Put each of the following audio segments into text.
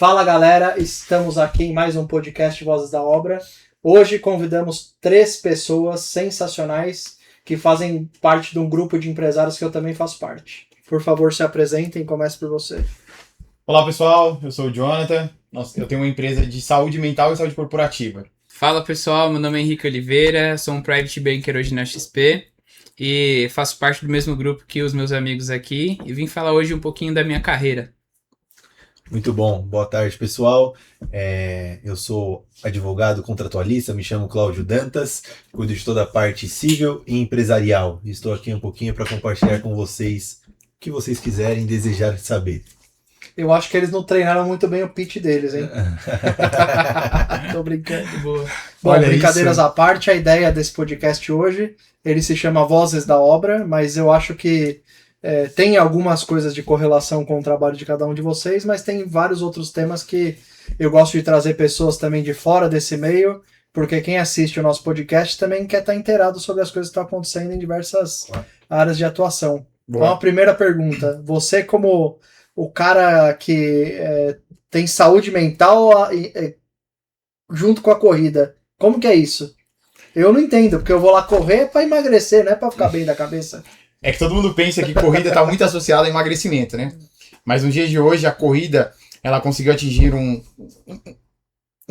Fala galera, estamos aqui em mais um podcast Vozes da Obra. Hoje convidamos 3 pessoas sensacionais que fazem parte de um grupo de empresários que eu também faço parte. Por favor, se apresentem, comece por você. Olá pessoal, eu sou o Jonathan, eu tenho uma empresa de saúde mental e saúde corporativa. Fala pessoal, meu nome é Henrique Oliveira, sou um Private Banker hoje na XP e faço parte do mesmo grupo que os meus amigos aqui e vim falar hoje um pouquinho da minha carreira. Muito bom, boa tarde pessoal, eu sou advogado contratualista, me chamo Cláudio Dantas, cuido de toda a parte civil e empresarial. Estou aqui um pouquinho para compartilhar com vocês o que vocês quiserem desejar saber. Eu acho que eles não treinaram muito bem o pitch deles, hein? Tô brincando. Boa. Bom, Olha brincadeiras isso. à parte, a ideia desse podcast hoje, ele se chama Vozes da Obra, mas eu acho que tem algumas coisas de correlação com o trabalho de cada um de vocês, mas tem vários outros temas que eu gosto de trazer pessoas também de fora desse meio, porque quem assiste o nosso podcast também quer estar inteirado sobre as coisas que estão acontecendo em diversas áreas de atuação. Boa. Então a primeira pergunta, você como o cara que tem saúde mental junto com a corrida, como que é isso? Eu não entendo, porque eu vou lá correr para emagrecer, não é para ficar bem da cabeça. É que todo mundo pensa que corrida está muito associada a emagrecimento, né? Mas nos dias de hoje, a corrida, ela conseguiu atingir um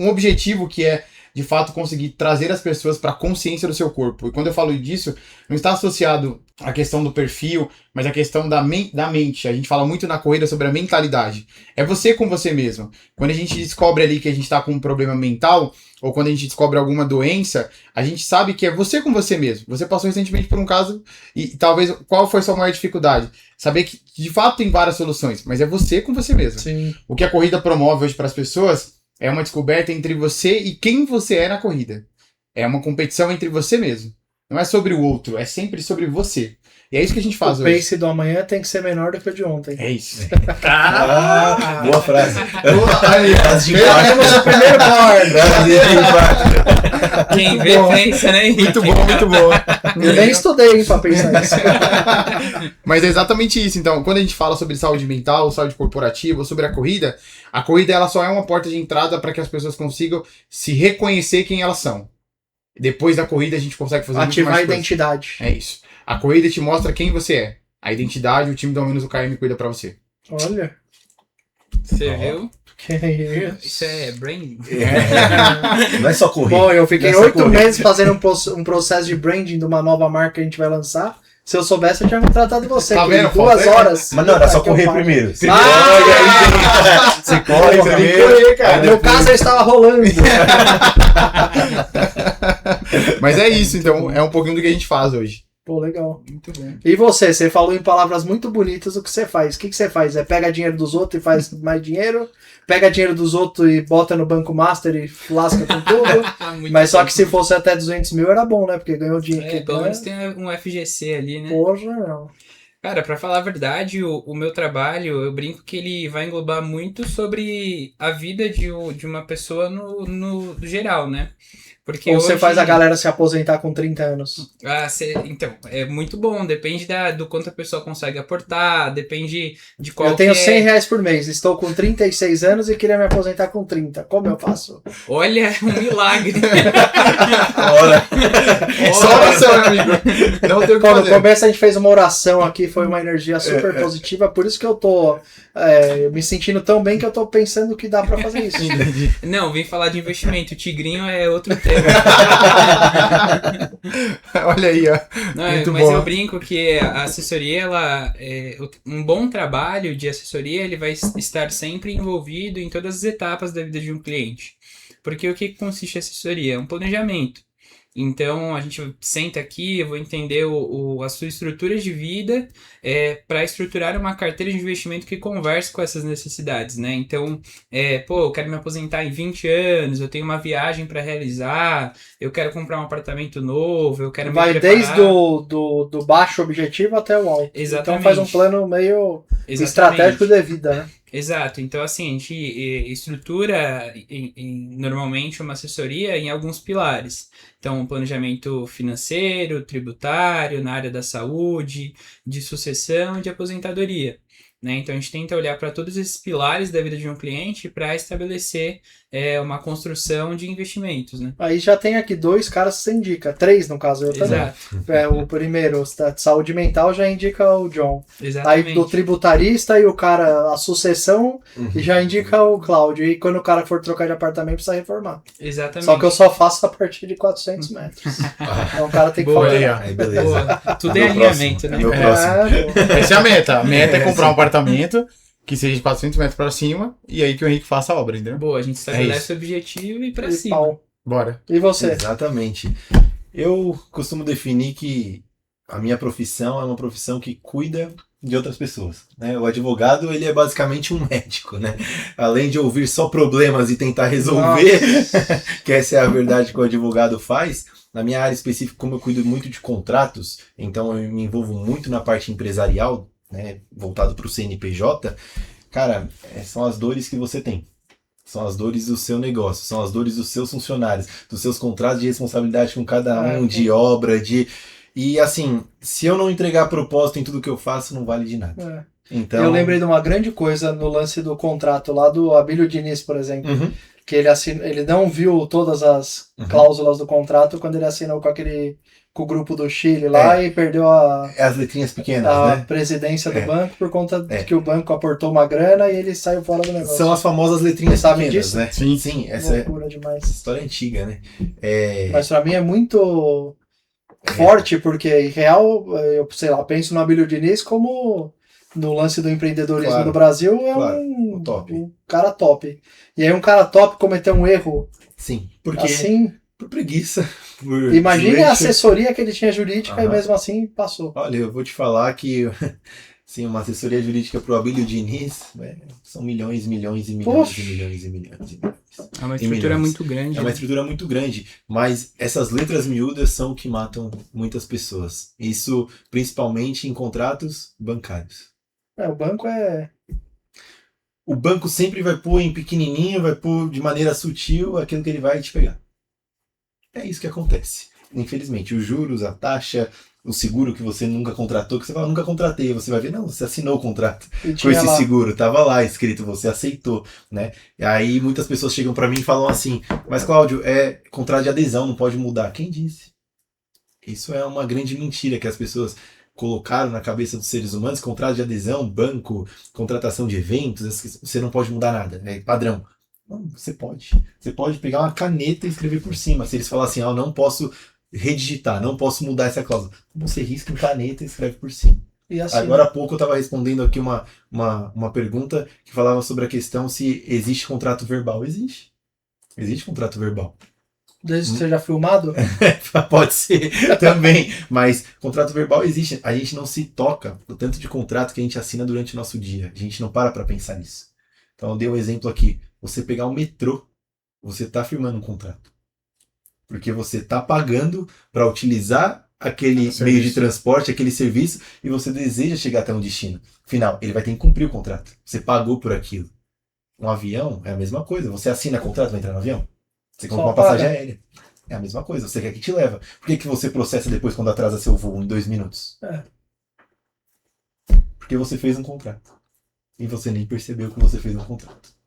objetivo que é, de fato, conseguir trazer as pessoas para a consciência do seu corpo. E quando eu falo disso, não está associado à questão do perfil, mas à questão da mente. A gente fala muito na corrida sobre a mentalidade. É você com você mesmo. Quando a gente descobre ali que a gente está com um problema mental, ou quando a gente descobre alguma doença, a gente sabe que é você com você mesmo. Você passou recentemente por um caso e talvez qual foi a sua maior dificuldade? Saber que de fato tem várias soluções, mas é você com você mesmo. Sim. O que a corrida promove hoje para as pessoas é uma descoberta entre você e quem você é na corrida. É uma competição entre você mesmo. Não é sobre o outro, é sempre sobre você. E é isso que a gente faz O hoje. pace do amanhã tem que ser menor do que o de ontem. É isso. Boa frase. Perdemos o primeiro board. Quem vê, pensa, né? Muito bom, muito bom. Eu nem estudei, hein, pra pensar nisso. Mas é exatamente isso. Então, quando a gente fala sobre saúde mental, saúde corporativa, ou sobre a corrida ela só é uma porta de entrada para que as pessoas consigam se reconhecer quem elas são. Depois da corrida a gente consegue fazer muito Ativar a mais coisas. identidade. É isso. A corrida te mostra quem você é. A identidade, o time do Menos o KM cuida pra você. Olha. Você viu? Que isso. Isso é branding. Não é só correr. Bom, eu fiquei Nessa 8 corrida. meses fazendo um processo de branding de uma nova marca que a gente vai lançar. Se eu soubesse, eu tinha contratado você. Tá que vendo? em 2 Falta- horas. Mas não, era só que eu correr falo. primeiro. Você Ah! você corre Tem que primeiro. correr, cara. No caso, eu estava rolando. Mas é isso, então. É um pouquinho do que a gente faz hoje. Pô, legal. Muito bom. E você falou em palavras muito bonitas o que você faz. O que você faz? Pega dinheiro dos outros e faz mais dinheiro? Pega dinheiro dos outros e bota no Banco Master e lasca com tudo? Muito Mas só que bom. se fosse até 200 mil era bom, né? Porque ganhou dinheiro. Pelo menos tem um FGC ali, né? Porra, não. Cara, pra falar a verdade, o meu trabalho, eu brinco que ele vai englobar muito sobre a vida de uma pessoa no geral, né? Porque Ou você hoje- faz a galera se aposentar com 30 anos. Então, é muito bom, depende do quanto a pessoa consegue aportar, depende de qual Eu tenho que é. 100 reais por mês, estou com 36 anos e queria me aposentar com 30. Como eu faço? Olha, um milagre. Ora, Só oração, meu amigo. Não tem o que Quando no fazer. começo a gente fez uma oração aqui, foi uma energia super positiva, por isso que eu tô me sentindo tão bem que eu tô pensando que dá pra fazer isso. Não, vim falar de investimento, o tigrinho é outro tema. Olha aí, ó. Não, Muito mas bom. eu brinco que a assessoria, um bom trabalho de assessoria, ele vai estar sempre envolvido em todas as etapas da vida de um cliente. Porque o que consiste a assessoria? É um planejamento. Então, a gente senta aqui, eu vou entender a sua estrutura de vida para estruturar uma carteira de investimento que converse com essas necessidades, né? Então, eu quero me aposentar em 20 anos, eu tenho uma viagem para realizar, eu quero comprar um apartamento novo, eu quero me Vai preparar. desde do baixo objetivo até o alto. Exatamente. Então faz um plano meio Exatamente. estratégico de vida, né? Exato, então assim, a gente estrutura normalmente uma assessoria em alguns pilares. Então, planejamento financeiro, tributário, na área da saúde, de sucessão e de aposentadoria. né? Então a gente tenta olhar para todos esses pilares da vida de um cliente para estabelecer uma construção de investimentos, né? Aí já tem aqui 2 caras que você indica, 3 no caso, eu também. Exato. O primeiro, de saúde mental, já indica o John. Exatamente. Aí do tributarista e o cara, a sucessão, e já indica o Cláudio. E quando o cara for trocar de apartamento, precisa reformar. Exatamente. Só que eu só faço a partir de 400 metros. Então o cara tem que Boa, fazer. Aí, beleza. Boa. Tudo é Meu alinhamento, próximo, né? meu próximo. Essa é a meta. A meta é comprar um apartamento que seja de 400 metros pra cima e aí que o Henrique faça a obra, entendeu? Boa, a gente isso. estabelece o objetivo e pra E cima. pau. Bora. E você? Exatamente. Eu costumo definir que a minha profissão é uma profissão que cuida de outras pessoas, né? O advogado, ele é basicamente um médico, né? Além de ouvir só problemas e tentar resolver, que essa é a verdade que o advogado faz, na minha área específica, como eu cuido muito de contratos, então eu me envolvo muito na parte empresarial, né? Voltado para o CNPJ, cara, são as dores que você tem. São as dores do seu negócio, são as dores dos seus funcionários, dos seus contratos de responsabilidade com cada um, de obra, de... E assim, se eu não entregar propósito em tudo que eu faço, não vale de nada. Então... Eu lembrei de uma grande coisa no lance do contrato lá do Abílio Diniz, por exemplo. Que ele não viu todas as cláusulas do contrato quando ele assinou com o grupo do Chile lá e perdeu as letrinhas pequenas, né? Presidência do banco por conta de que o banco aportou uma grana e ele saiu fora do negócio. São as famosas letrinhas pequenas, disso? né? Sim, essa loucura demais. História antiga, né? Mas pra mim é muito forte, porque em real, eu sei lá, penso no Abílio Diniz como no lance do empreendedorismo do Brasil, um cara top. E aí um cara top cometeu um erro. Sim, porque assim, por preguiça. Imagine a assessoria que ele tinha jurídica e mesmo assim passou. Olha, eu vou te falar que sim, uma assessoria jurídica pro Abílio Diniz são milhões e milhões e milhões e milhões e milhões. É uma estrutura muito grande. É uma estrutura muito grande, mas essas letras miúdas são o que matam muitas pessoas. Isso principalmente em contratos bancários. O banco O banco sempre vai pôr em pequenininho, vai pôr de maneira sutil aquilo que ele vai te pegar. É isso que acontece. Infelizmente, os juros, a taxa, o seguro que você nunca contratou, que você fala, nunca contratei, você vai ver, não, você assinou o contrato com esse seguro, tava lá escrito, você aceitou, né? E aí muitas pessoas chegam para mim e falam assim, mas Cláudio, é contrato de adesão, não pode mudar. Quem disse? Isso é uma grande mentira que as pessoas colocaram na cabeça dos seres humanos, contrato de adesão, banco, contratação de eventos, você não pode mudar nada, é padrão. Não, você pode. Você pode pegar uma caneta e escrever por cima. Se eles falarem assim, eu não posso redigitar, não posso mudar essa cláusula, você risca em caneta e escreve por cima. E assim, agora há pouco eu estava respondendo aqui uma pergunta que falava sobre a questão se existe contrato verbal. Existe. Existe contrato verbal. Desde que seja filmado? Pode ser também, mas contrato verbal existe. A gente não se toca no tanto de contrato que a gente assina durante o nosso dia. A gente não para pensar nisso. Então eu dei um exemplo aqui. Você pegar o metrô, você está firmando um contrato. Porque você está pagando para utilizar aquele meio de transporte, aquele serviço, e você deseja chegar até um destino. Afinal, ele vai ter que cumprir o contrato. Você pagou por aquilo. Um avião é a mesma coisa. Você assina contrato para entrar no avião? Você compra uma passagem aérea. É a mesma coisa. Você quer que te leva. Por que você processa depois quando atrasa seu voo em 2 minutos? Porque você fez um contrato. E você nem percebeu que você fez um contrato.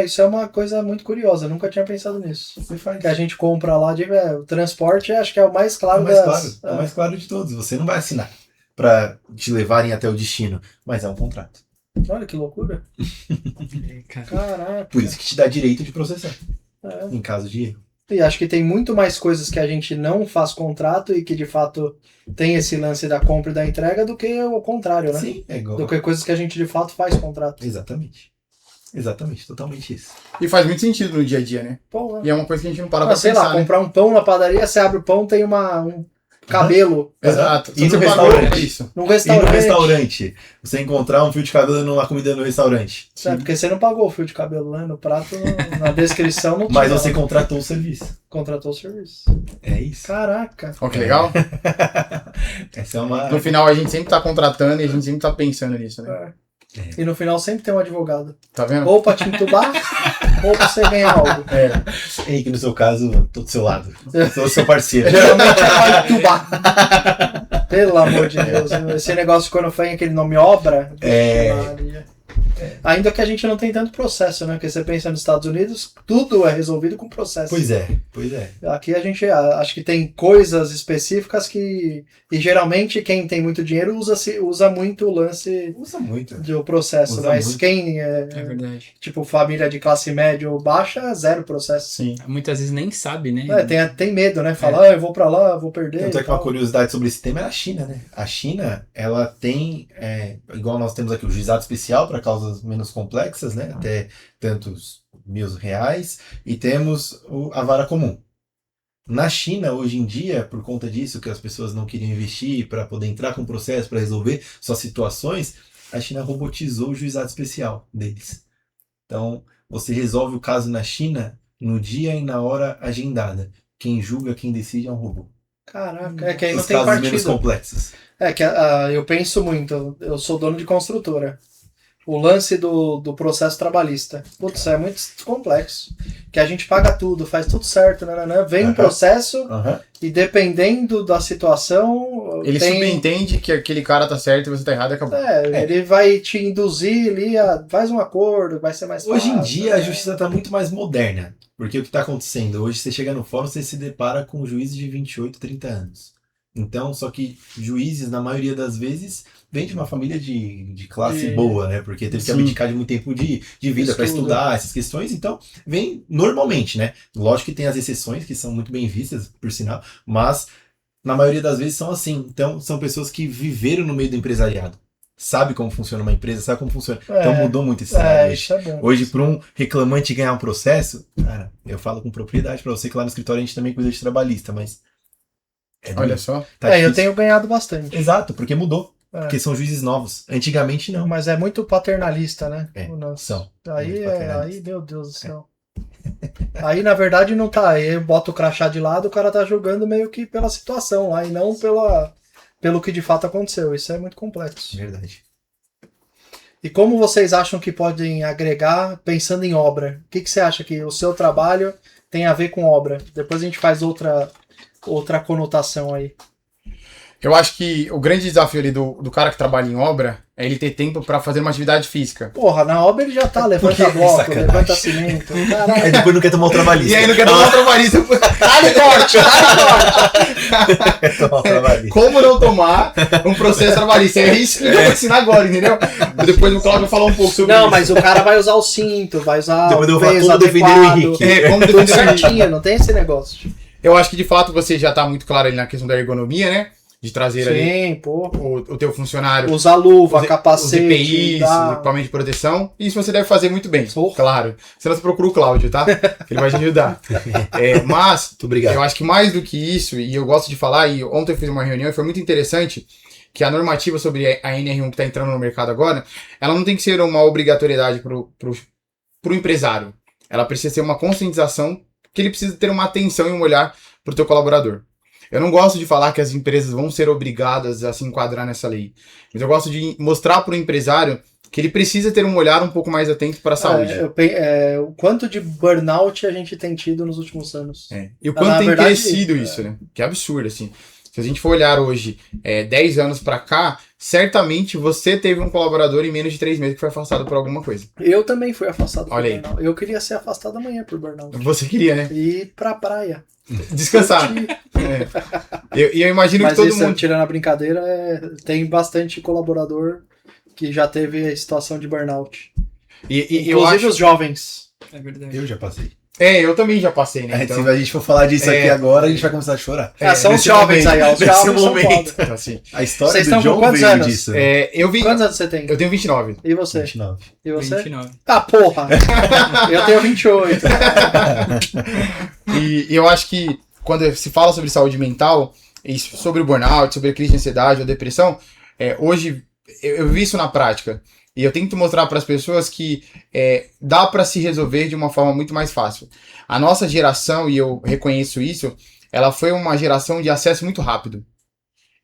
Isso é uma coisa muito curiosa. Eu nunca tinha pensado nisso. Você faz. Que a gente compra lá, o transporte, acho que é o mais claro É o mais claro de todos. Você não vai assinar para te levarem até o destino. Mas é um contrato. Olha que loucura. Caraca. Por isso que te dá direito de processar. Em caso de erro. E acho que tem muito mais coisas que a gente não faz contrato e que de fato tem esse lance da compra e da entrega do que o contrário, né? Sim, é igual. Do que coisas que a gente de fato faz contrato. Exatamente. Exatamente, totalmente isso. E faz muito sentido no dia a dia, né? Porra. E é uma coisa que a gente não para pra sei pensar, lá, né? comprar um pão na padaria, você abre o pão, tem um cabelo. Exato. E no Você pagou restaurante? por isso. Num E no restaurante. restaurante, você encontrar um fio de cabelo numa comida no restaurante. Porque você não pagou o fio de cabelo, né? No prato, na descrição não tinha. Mas você contratou o serviço. Contratou o serviço. É isso. Caraca. Ó, que legal. Essa é uma... No final a gente sempre tá contratando e a gente sempre tá pensando nisso, né? E no final sempre tem um advogado. Tá vendo? Ou pra te entubar, ou pra você ganhar algo. Henrique, no seu caso, tô do seu lado. Sou seu parceiro. Geralmente é pra entubar. Pelo amor de Deus. Esse negócio quando foi aquele nome obra. Maria. Ainda que a gente não tem tanto processo, né? Porque você pensa nos Estados Unidos, tudo é resolvido com processo. Pois é. Aqui a gente acho que tem coisas específicas que... E geralmente quem tem muito dinheiro usa muito o lance Usa muito. do processo. Usa Mas muito. quem É verdade. tipo família de classe média ou baixa, zero processo. Sim. Muitas vezes nem sabe, né? Tem medo, né? Fala, eu vou pra lá, vou perder. Tanto é e que uma tal. curiosidade sobre esse tema é a China, né? A China, ela tem, igual nós temos aqui o juizado especial para causas menos complexas, né? Até tantos R$ 1.000, e temos a vara comum. Na China, hoje em dia, por conta disso, que as pessoas não queriam investir para poder entrar com o processo, para resolver suas situações, a China robotizou o juizado especial deles. Então, você resolve o caso na China no dia e na hora agendada. Quem julga, quem decide é um robô. Caraca, é que aí não Os tem casos menos partido. complexos. É que eu penso muito, eu sou dono de construtora. O lance do processo trabalhista. Putz, é muito complexo. Que a gente paga tudo, faz tudo certo, vem um processo Aham. e dependendo da situação. Ele subentende que aquele cara tá certo e você tá errado e acabou. Ele vai te induzir ali, faz um acordo, vai ser mais fácil. Hoje em dia a justiça está muito mais moderna. Porque o que está acontecendo? Hoje você chega no fórum, você se depara com juízes de 28, 30 anos. Então, só que juízes, na maioria das vezes, vêm de uma família de classe boa, né? Porque teve que abdicar de muito tempo de vida para estudar essas questões. Então, vem normalmente, né? Lógico que tem as exceções, que são muito bem vistas, por sinal. Mas, na maioria das vezes, são assim. Então, são pessoas que viveram no meio do empresariado. Sabe como funciona uma empresa, sabe como funciona. Então, mudou muito esse cenário hoje. Isso é bom. Hoje, para um reclamante ganhar um processo, cara, eu falo com propriedade para você que lá no escritório a gente também cuida de trabalhista, mas... Olha só. Tá eu difícil. tenho ganhado bastante. Exato, porque mudou. Porque são juízes novos. Antigamente, não. Mas é muito paternalista, né? São. Aí, Muito paternalista. aí, meu Deus do céu. Aí, na verdade, não tá. Aí bota o crachá de lado, o cara tá julgando meio que pela situação lá, e não pelo que de fato aconteceu. Isso é muito complexo. Verdade. E como vocês acham que podem agregar pensando em obra? O que você acha que o seu trabalho tem a ver com obra? Depois a gente faz outra conotação aí. Eu acho que o grande desafio ali do cara que trabalha em obra é ele ter tempo pra fazer uma atividade física. Porra, na obra ele já tá, levanta bloco, levanta cimento. Caralho. Aí depois não quer tomar o trabalhista. E aí não quer tomar o trabalhista. Dá-lhe corte, Tomar o trabalhista. Como não tomar um processo trabalhista? É isso que eu vou ensinar agora, entendeu? Depois o Cláudio vai falar um pouco sobre isso. Não, mas o cara vai usar o cinto, vai usar Depois eu o vou peso como defender o adequado. Henrique. Como Tudo defender o Henrique. certinho, não tem esse negócio. Eu acho que de fato você já tá muito claro ali na questão da ergonomia, né? De trazer ali Sim, pô. o teu funcionário. Usar luva, Os capacete. EPIs, equipamento de proteção. Isso você deve fazer muito bem, Porra. claro. Você não se procura o Cláudio, tá? Ele vai te ajudar. Mas, Muito obrigado. eu acho que mais do que isso, e eu gosto de falar, e ontem eu fiz uma reunião e foi muito interessante, que a normativa sobre a NR1 que está entrando no mercado agora, ela não tem que ser uma obrigatoriedade pro empresário. Ela precisa ser uma conscientização que ele precisa ter uma atenção e um olhar pro teu colaborador. Eu não gosto de falar que as empresas vão ser obrigadas a se enquadrar nessa lei. Mas eu gosto de mostrar para o empresário que ele precisa ter um olhar um pouco mais atento para a saúde. O quanto de burnout a gente tem tido nos últimos anos. E o quanto na tem verdade, crescido isso, né? Que é absurdo, assim. Se a gente for olhar hoje, 10 anos para cá, certamente você teve um colaborador em menos de 3 meses que foi afastado por alguma coisa. Eu também fui afastado por Olha aí. burnout. Eu queria ser afastado amanhã por burnout. Você queria, né? E ir pra praia. Descansar. Curtir. E eu imagino Mas que todo isso, mundo... tirando a brincadeira, tem bastante colaborador que já teve a situação de burnout. E eu Inclusive acho... os jovens. É verdade. Eu já passei. eu também já passei, né? Se a gente for falar disso aqui agora, a gente vai começar a chorar. São os nesse jovens momento, aí, ó. Os nesse jovens são momento. foda. Assim, A história Vocês do estão com John quantos veio anos? disso. Quantos anos você tem? Eu tenho 29. E você? 29. E você? 29. Ah, porra! Eu tenho 28. E eu acho que quando se fala sobre saúde mental, e sobre o burnout, sobre a crise de ansiedade ou depressão, hoje eu vi isso na prática. E eu tento mostrar para as pessoas que dá para se resolver de uma forma muito mais fácil. A nossa geração, e eu reconheço isso, ela foi uma geração de acesso muito rápido.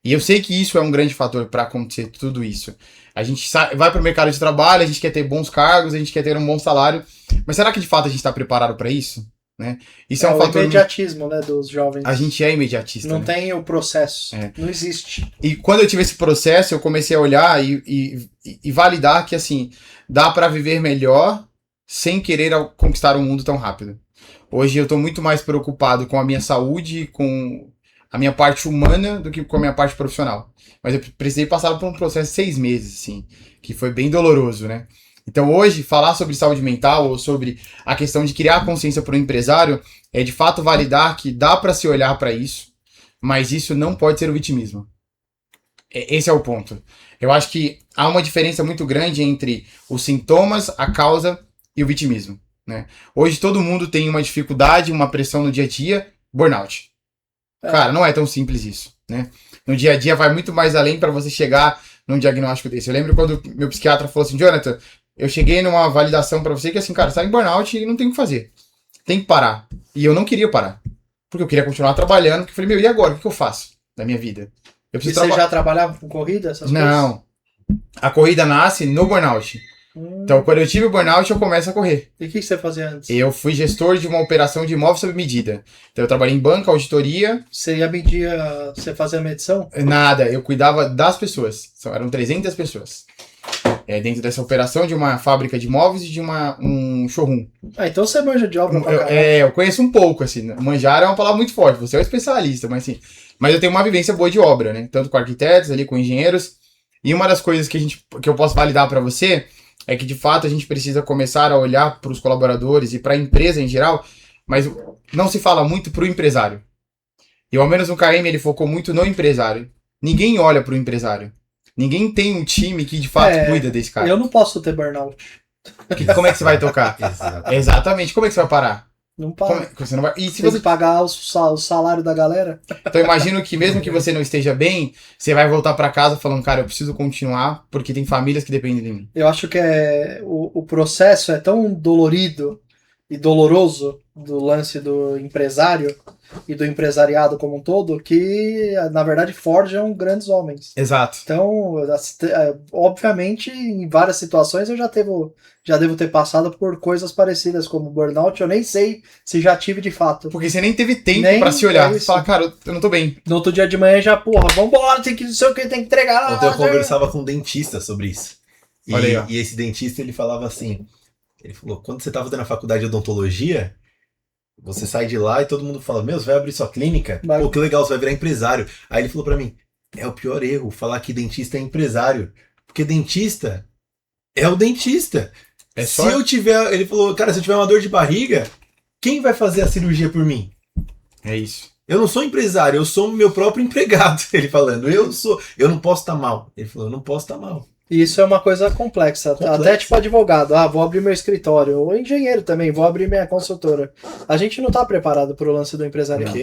E eu sei que isso é um grande fator para acontecer tudo isso. A gente vai para o mercado de trabalho, a gente quer ter bons cargos, a gente quer ter um bom salário. Mas será que de fato a gente está preparado para isso? né? Isso é um o fator... imediatismo, né, dos jovens. A gente é imediatista, Não né? tem o processo. É. Não existe. E quando eu tive esse processo, eu comecei a olhar e validar que, assim, dá pra viver melhor sem querer conquistar o mundo tão rápido. Hoje eu tô muito mais preocupado com a minha saúde, com a minha parte humana, do que com a minha parte profissional. Mas eu precisei passar por um processo de 6 meses, assim, que foi bem doloroso, né? Então hoje, falar sobre saúde mental ou sobre a questão de criar consciência para o empresário é de fato validar que dá para se olhar para isso, mas isso não pode ser o vitimismo. Esse é o ponto. Eu acho que há uma diferença muito grande entre os sintomas, a causa e o vitimismo, né? Hoje todo mundo tem uma dificuldade, uma pressão no dia a dia, burnout. Cara, não é tão simples isso, né? No dia a dia vai muito mais além para você chegar num diagnóstico desse. Eu lembro quando meu psiquiatra falou assim, Jonathan, eu cheguei numa validação pra você que assim, cara, você tá em burnout e não tem o que fazer. Tem que parar. E eu não queria parar. Porque eu queria continuar trabalhando. Porque eu falei, meu, e agora? O que eu faço da minha vida? Eu E você já trabalhava com corrida, essas coisas? Não. A corrida nasce no burnout. Então, quando eu tive o burnout, eu começo a correr. E o que você fazia antes? Eu fui gestor de uma operação de imóvel sob medida. Então, eu trabalhei em banca, auditoria. Você ia medir, você fazia a medição? Nada, eu cuidava das pessoas. Eram 300 pessoas. Dentro dessa operação de uma fábrica de imóveis e de um showroom. Então você manja de obra pra caralho. Eu conheço um pouco, assim. Manjar é uma palavra muito forte, você é um especialista, mas assim. Mas eu tenho uma vivência boa de obra, né? Tanto com arquitetos, ali, com engenheiros. E uma das coisas que eu posso validar para você é que, de fato, a gente precisa começar a olhar para os colaboradores e para a empresa em geral, mas não se fala muito para o empresário. E ao menos no KM ele focou muito no empresário. Ninguém olha para o empresário. Ninguém tem um time que de fato cuida desse cara. Eu não posso ter burnout. Como é que você vai tocar? Exatamente. Como é que você vai parar? Não para. Você não vai... E se Tem você que pagar o salário da galera? Então eu imagino que mesmo que você não esteja bem, você vai voltar pra casa falando, cara, eu preciso continuar porque tem famílias que dependem de mim. Eu acho que o processo é tão dolorido e doloroso do lance do empresário e do empresariado como um todo, que na verdade forjam grandes homens. Exato. Então, obviamente, em várias situações eu já devo ter passado por coisas parecidas como burnout, eu nem sei se já tive de fato. Porque você nem teve tempo pra se olhar. Você fala, cara, eu não tô bem. No outro dia de manhã já, porra, vambora, tem que não sei o que, tem que entregar lá. Ontem eu conversava com um dentista sobre isso. Olha aí, ó. E esse dentista, ele falava assim, ele falou, quando você tá fazendo a faculdade de odontologia, você sai de lá e todo mundo fala, meu, você vai abrir sua clínica? Pô, que legal, você vai virar empresário. Aí ele falou pra mim, é o pior erro, falar que dentista é empresário. Porque dentista é o dentista. Se eu tiver, ele falou, cara, se eu tiver uma dor de barriga, quem vai fazer a cirurgia por mim? É isso. Eu não sou empresário, eu sou meu próprio empregado. Ele falando, eu não posso estar mal. Ele falou, eu não posso estar mal. E isso é uma coisa complexa. Até tipo advogado, vou abrir meu escritório. Ou engenheiro também, vou abrir minha consultora. A gente não tá preparado pro lance do empresariado.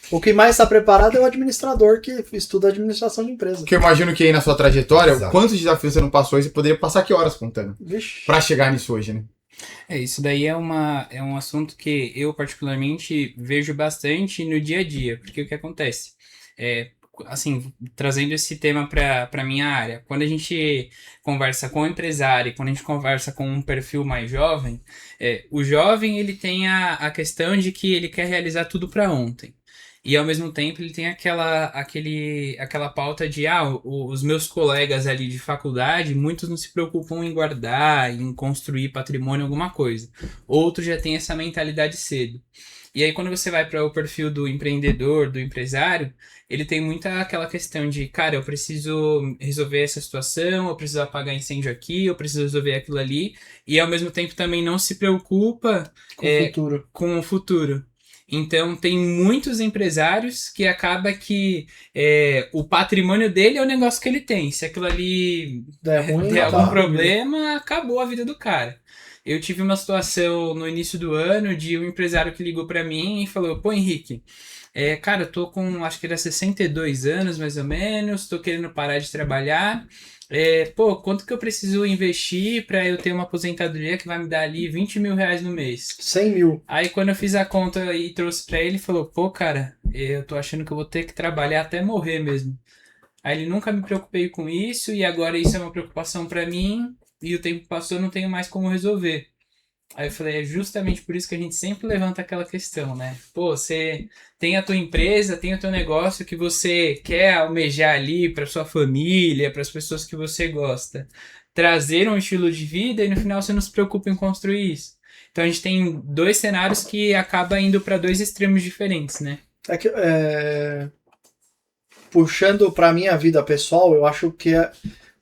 O que mais está preparado é o administrador que estuda administração de empresa. Porque eu imagino que aí na sua trajetória, quantos desafios você não passou e você poderia passar que horas contando? Vixe. Pra chegar nisso hoje, né? Isso daí é um assunto que eu particularmente vejo bastante no dia a dia, porque o que acontece? Assim, trazendo esse tema para minha área, quando a gente conversa com o empresário, quando a gente conversa com um perfil mais jovem, o jovem ele tem a questão de que ele quer realizar tudo para ontem. E ao mesmo tempo ele tem aquela pauta de os meus colegas ali de faculdade, muitos não se preocupam em guardar, em construir patrimônio, alguma coisa. Outros já têm essa mentalidade cedo. E aí quando você vai para o perfil do empreendedor, do empresário, ele tem muita aquela questão de, cara, eu preciso resolver essa situação, eu preciso apagar incêndio aqui, eu preciso resolver aquilo ali, e ao mesmo tempo também não se preocupa com o futuro. Então, tem muitos empresários que acaba que o patrimônio dele é o negócio que ele tem. Se aquilo ali der algum problema, acabou a vida do cara. Eu tive uma situação no início do ano de um empresário que ligou para mim e falou, pô, Henrique, cara, eu tô com, acho que era 62 anos, mais ou menos, tô querendo parar de trabalhar. Quanto que eu preciso investir pra eu ter uma aposentadoria que vai me dar ali 20 mil reais no mês? 100 mil. Aí quando eu fiz a conta e trouxe pra ele, falou, pô, cara, eu tô achando que eu vou ter que trabalhar até morrer mesmo. Aí ele, nunca me preocupei com isso e agora isso é uma preocupação pra mim e o tempo passou, eu não tenho mais como resolver. Aí eu falei, é justamente por isso que a gente sempre levanta aquela questão, né? Pô, você tem a tua empresa, tem o teu negócio que você quer almejar ali para sua família, para as pessoas que você gosta. Trazer um estilo de vida e no final você não se preocupa em construir isso. Então a gente tem dois cenários que acaba indo para dois extremos diferentes, né? Puxando para minha vida pessoal, eu acho que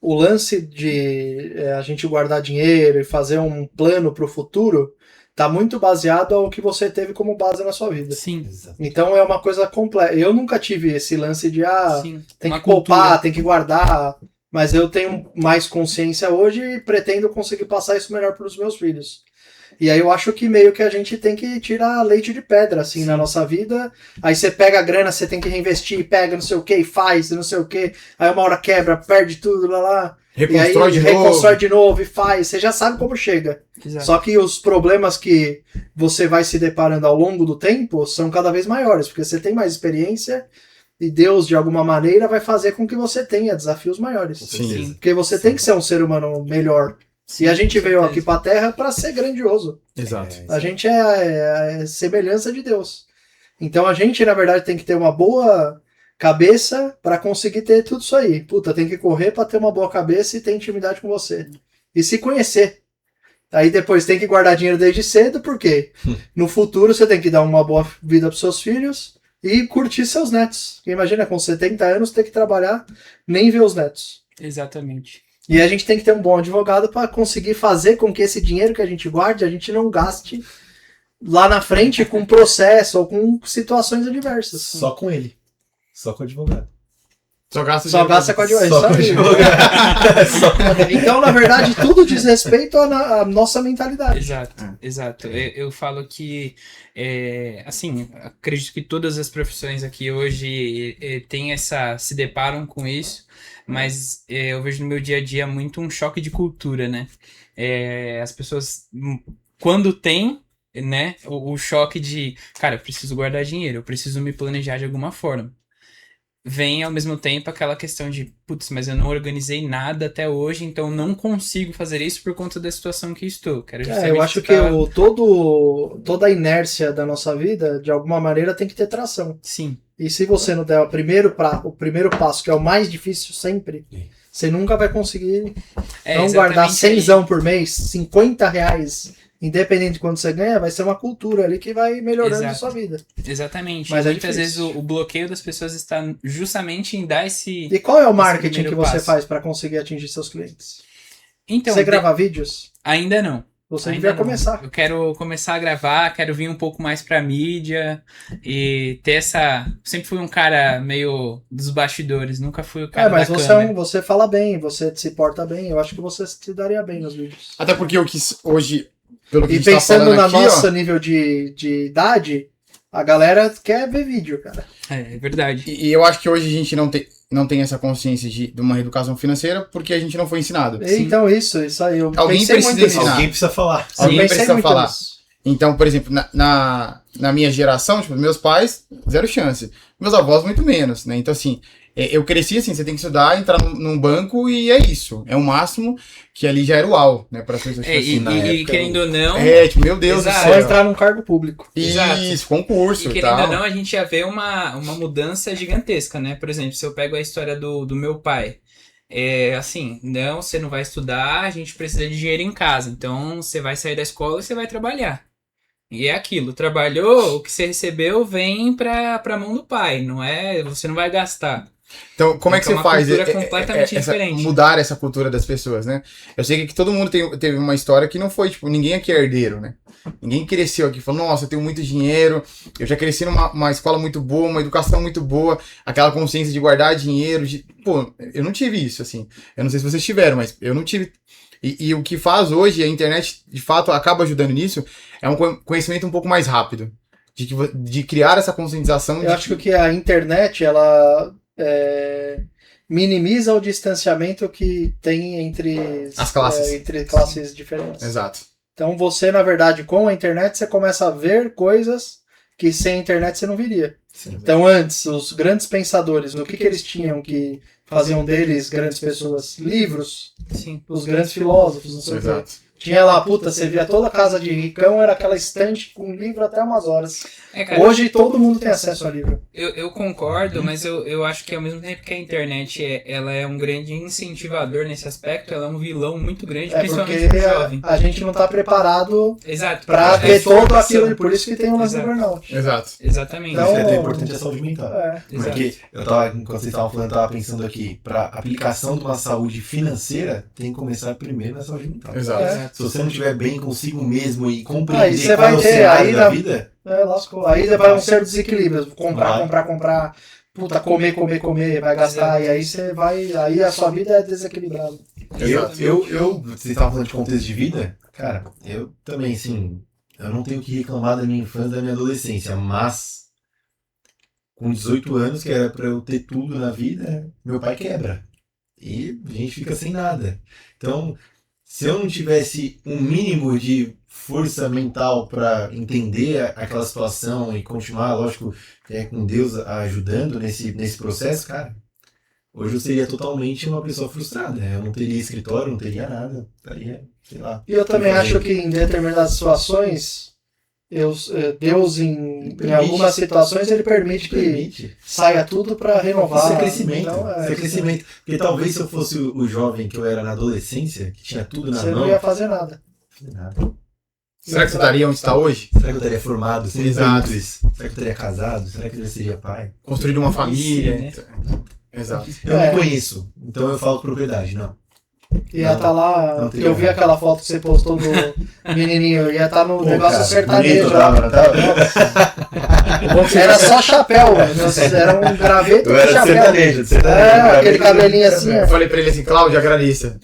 o lance de a gente guardar dinheiro e fazer um plano para o futuro tá muito baseado ao que você teve como base na sua vida. Sim. Então é uma coisa completa. Eu nunca tive esse lance de Sim. tem Uma que poupar, cultura. tem que guardar, mas eu tenho mais consciência hoje e pretendo conseguir passar isso melhor para os meus filhos. E aí eu acho que meio que a gente tem que tirar leite de pedra, assim, Sim. na nossa vida. Aí você pega a grana, você tem que reinvestir, pega não sei o que, faz não sei o que. Aí uma hora quebra, perde tudo, lá. Reconstrói e aí reconstrói de novo e faz. Você já sabe como chega. Exato. Só que os problemas que você vai se deparando ao longo do tempo são cada vez maiores, porque você tem mais experiência e Deus, de alguma maneira, vai fazer com que você tenha desafios maiores. Sim. Porque você tem que ser um ser humano melhor. E a gente veio aqui pra Terra para ser grandioso. Exato. A gente é a semelhança de Deus. Então a gente, na verdade, tem que ter uma boa cabeça para conseguir ter tudo isso aí. Puta, tem que correr para ter uma boa cabeça e ter intimidade com você. E se conhecer. Aí depois tem que guardar dinheiro desde cedo, porque no futuro você tem que dar uma boa vida pros seus filhos e curtir seus netos. Imagina, com 70 anos, ter que trabalhar, nem ver os netos. Exatamente. E a gente tem que ter um bom advogado para conseguir fazer com que esse dinheiro que a gente guarde, a gente não gaste lá na frente com processo ou com situações adversas. Só com ele. Só com o advogado. Só gasta com advogado. Só com o advogado. Então, na verdade, tudo diz respeito à nossa mentalidade. Exato. Eu falo que, assim, acredito que todas as profissões aqui hoje se deparam com isso, mas eu vejo no meu dia a dia muito um choque de cultura, né? As pessoas, quando tem, né, o choque de, cara, eu preciso guardar dinheiro, eu preciso me planejar de alguma forma. Vem ao mesmo tempo aquela questão de, putz, mas eu não organizei nada até hoje, então não consigo fazer isso por conta da situação que estou. Quero Eu acho que toda a inércia da nossa vida, de alguma maneira, tem que ter tração. Sim. E se você não der o primeiro passo, que é o mais difícil sempre, você nunca vai conseguir não guardar 100 por mês, 50 reais, independente de quanto você ganha, vai ser uma cultura ali que vai melhorando a sua vida. Exatamente. Mas muitas vezes o bloqueio das pessoas está justamente em dar esse... E qual é o marketing que você passo. faz para conseguir atingir seus clientes? Então, você grava vídeos? Ainda não. Você devia começar. Eu quero começar a gravar, quero vir um pouco mais pra mídia e ter essa... Sempre fui um cara meio dos bastidores, nunca fui o cara mas da você câmera. você fala bem, você se porta bem, eu acho que você se daria bem nos vídeos. Até porque eu quis hoje, pelo que a E gente tá pensando falando no aqui, nosso nível de idade, a galera quer ver vídeo, cara. É verdade. E eu acho que hoje a gente não tem essa consciência de uma educação financeira porque a gente não foi ensinado. Então isso aí. Eu Alguém pensei precisa muito ensinar. nisso. Alguém precisa falar. Alguém Eu pensei precisa muito falar. nisso. Então, por exemplo, na minha geração, tipo, meus pais, zero chance. Meus avós, muito menos, né? Então, assim, eu cresci assim, você tem que estudar, entrar num banco e é isso. É o máximo que ali já era uau, né? Para as pessoas assim, na E época. querendo ou não... Tipo, meu Deus do Exato. Só céu. entrar num cargo público. Isso, concurso E e querendo tal. ou não, a gente já vê uma mudança gigantesca, né? Por exemplo, se eu pego a história do meu pai, assim, não, você não vai estudar, a gente precisa de dinheiro em casa, então você vai sair da escola e você vai trabalhar. E é aquilo, trabalhou, o que você recebeu vem pra mão do pai, não é? Você não vai gastar. Então, como é que Então, você faz uma cultura completamente diferente. mudar essa cultura das pessoas, né? Eu sei que todo mundo teve uma história que não foi, tipo, ninguém aqui é herdeiro, né? Ninguém cresceu aqui, falou, nossa, eu tenho muito dinheiro, eu já cresci numa escola muito boa, uma educação muito boa, aquela consciência de guardar dinheiro, pô, eu não tive isso, assim. Eu não sei se vocês tiveram, mas eu não tive. E o que faz hoje, a internet, de fato, acaba ajudando nisso, é um conhecimento um pouco mais rápido. De criar essa conscientização. Eu acho que a internet, ela minimiza o distanciamento que tem entre as classes. Entre classes diferentes. Exato. Então você, na verdade, com a internet, você começa a ver coisas que sem a internet você não viria. Sim. Então antes, os grandes pensadores, no que eles tinham que faziam deles grandes pessoas? Livros. Sim. Os grandes filósofos, não sei o quê. Exato. Tinha lá, puta, você via toda a casa de ricão, era aquela estante com livro até umas horas. Cara, Hoje todo mundo tem acesso a livro. eu concordo, mas eu acho que ao mesmo tempo que a internet ela é um grande incentivador nesse aspecto, ela é um vilão muito grande, principalmente Porque pro jovem. a gente não tá preparado Exato. pra porque ter é todo forçação. aquilo, e por isso que tem o lance do Exato. burnout. Exato. Exatamente. Então, Isso é tão importante a saúde mental. Exato. Porque enquanto vocês estavam falando, eu tava pensando aqui, para aplicação de uma saúde financeira, tem que começar primeiro na saúde mental. Exato. Exato. Se você não estiver bem consigo mesmo e Aí compreender você qual vai é o ter, cenário aí da na- vida, Lascou. Aí vai um certo desequilíbrio. Vai. Comprar. Puta, comer, vai gastar. E aí você vai. Aí a sua vida é desequilibrada. Exato. vocês estavam falando de contexto de vida, cara, eu também, assim, eu não tenho que reclamar da minha infância, da minha adolescência, mas com 18 anos, que era pra eu ter tudo na vida, meu pai quebra. E a gente fica sem nada. Então, se eu não tivesse um mínimo de força mental para entender aquela situação e continuar, lógico, com Deus ajudando nesse processo, cara, hoje eu seria totalmente uma pessoa frustrada. Eu não teria escritório, não teria nada. Estaria, sei lá. E eu também acho que em determinadas situações, Deus em algumas situações, ele permite que saia tudo pra renovar. Isso é crescimento. Então, Isso é crescimento. Porque talvez se eu fosse o jovem que eu era na adolescência, que tinha tudo na Você mão, não ia fazer nada. nada. Será que você estaria onde está hoje? Será que eu estaria formado? Sempre Exato. pergunto isso. Será que eu estaria casado? Será que eu já seria pai? Construir uma família. né? Exato. Eu É. não conheço, então eu falo com propriedade, não. Ia estar lá, não que teria eu vi nada. aquela foto que você postou do menininho, ia estar no Pô, negócio cara, sertanejo. bonito, lá. não tava? Era só chapéu, mano. Era um graveto Eu de era chapéu. sertanejo. Aquele cabelinho assim, Eu ó. falei pra ele assim, Cláudio, agradeça.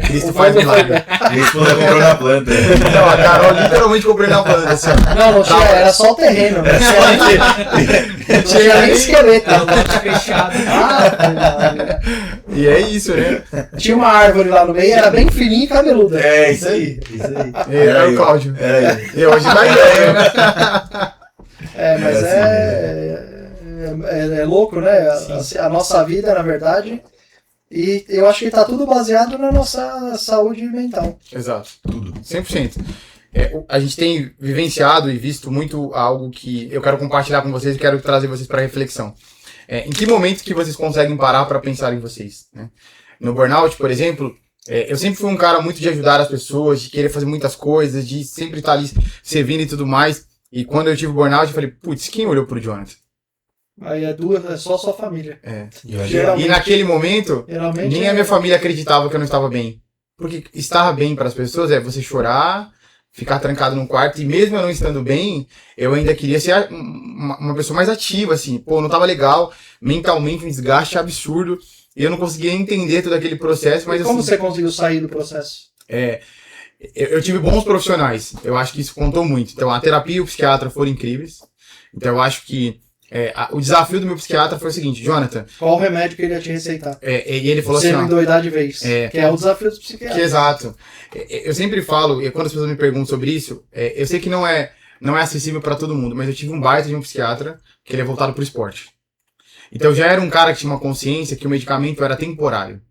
Cristo O faz fogo foi- milagre. Minha esposa comprou na planta. Não, a Carol literalmente comprei na planta, assim, ó. Não tinha, era só o terreno. Não tinha nem esqueleto. É o lote fechado. E é isso, né? Tinha uma árvore lá no meio, era bem fininha e cabeluda. É, isso aí. Isso aí. Era o Cláudio. Era eu. E hoje tá ideia, né? Mas Era é louco, né? A nossa vida, na verdade. E eu acho que tá tudo baseado na nossa saúde mental. Exato. Tudo. 100%. A gente tem vivenciado e visto muito algo que eu quero compartilhar com vocês e quero trazer vocês para reflexão. Em que momento que vocês conseguem parar para pensar em vocês, né? No burnout, por exemplo, eu sempre fui um cara muito de ajudar as pessoas, de querer fazer muitas coisas, de sempre estar ali servindo e tudo mais. E quando eu tive burnout, eu falei, putz, quem olhou pro Jonathan? Aí é só sua família. E naquele momento, Geralmente nem a minha família acreditava que eu não estava bem. Porque estar bem para as pessoas é você chorar, ficar trancado num quarto, e mesmo eu não estando bem, eu ainda queria ser uma pessoa mais ativa, assim. Pô, não tava legal, mentalmente um desgaste absurdo, e eu não conseguia entender todo aquele processo, mas Como assim, você conseguiu sair do processo? eu tive bons profissionais, eu acho que isso contou muito. Então a terapia e o psiquiatra foram incríveis, então eu acho que o desafio do meu psiquiatra foi o seguinte, Jonathan, Qual o remédio que ele ia te receitar? e ele falou Você assim, me ó, endoidar de vez. Que é o desafio dos que psiquiatras. exato. Eu sempre falo, e quando as pessoas me perguntam sobre isso, eu sei que não é acessível para todo mundo, mas eu tive um baita de um psiquiatra que ele é voltado pro esporte. Então eu já era um cara que tinha uma consciência que o medicamento era temporário.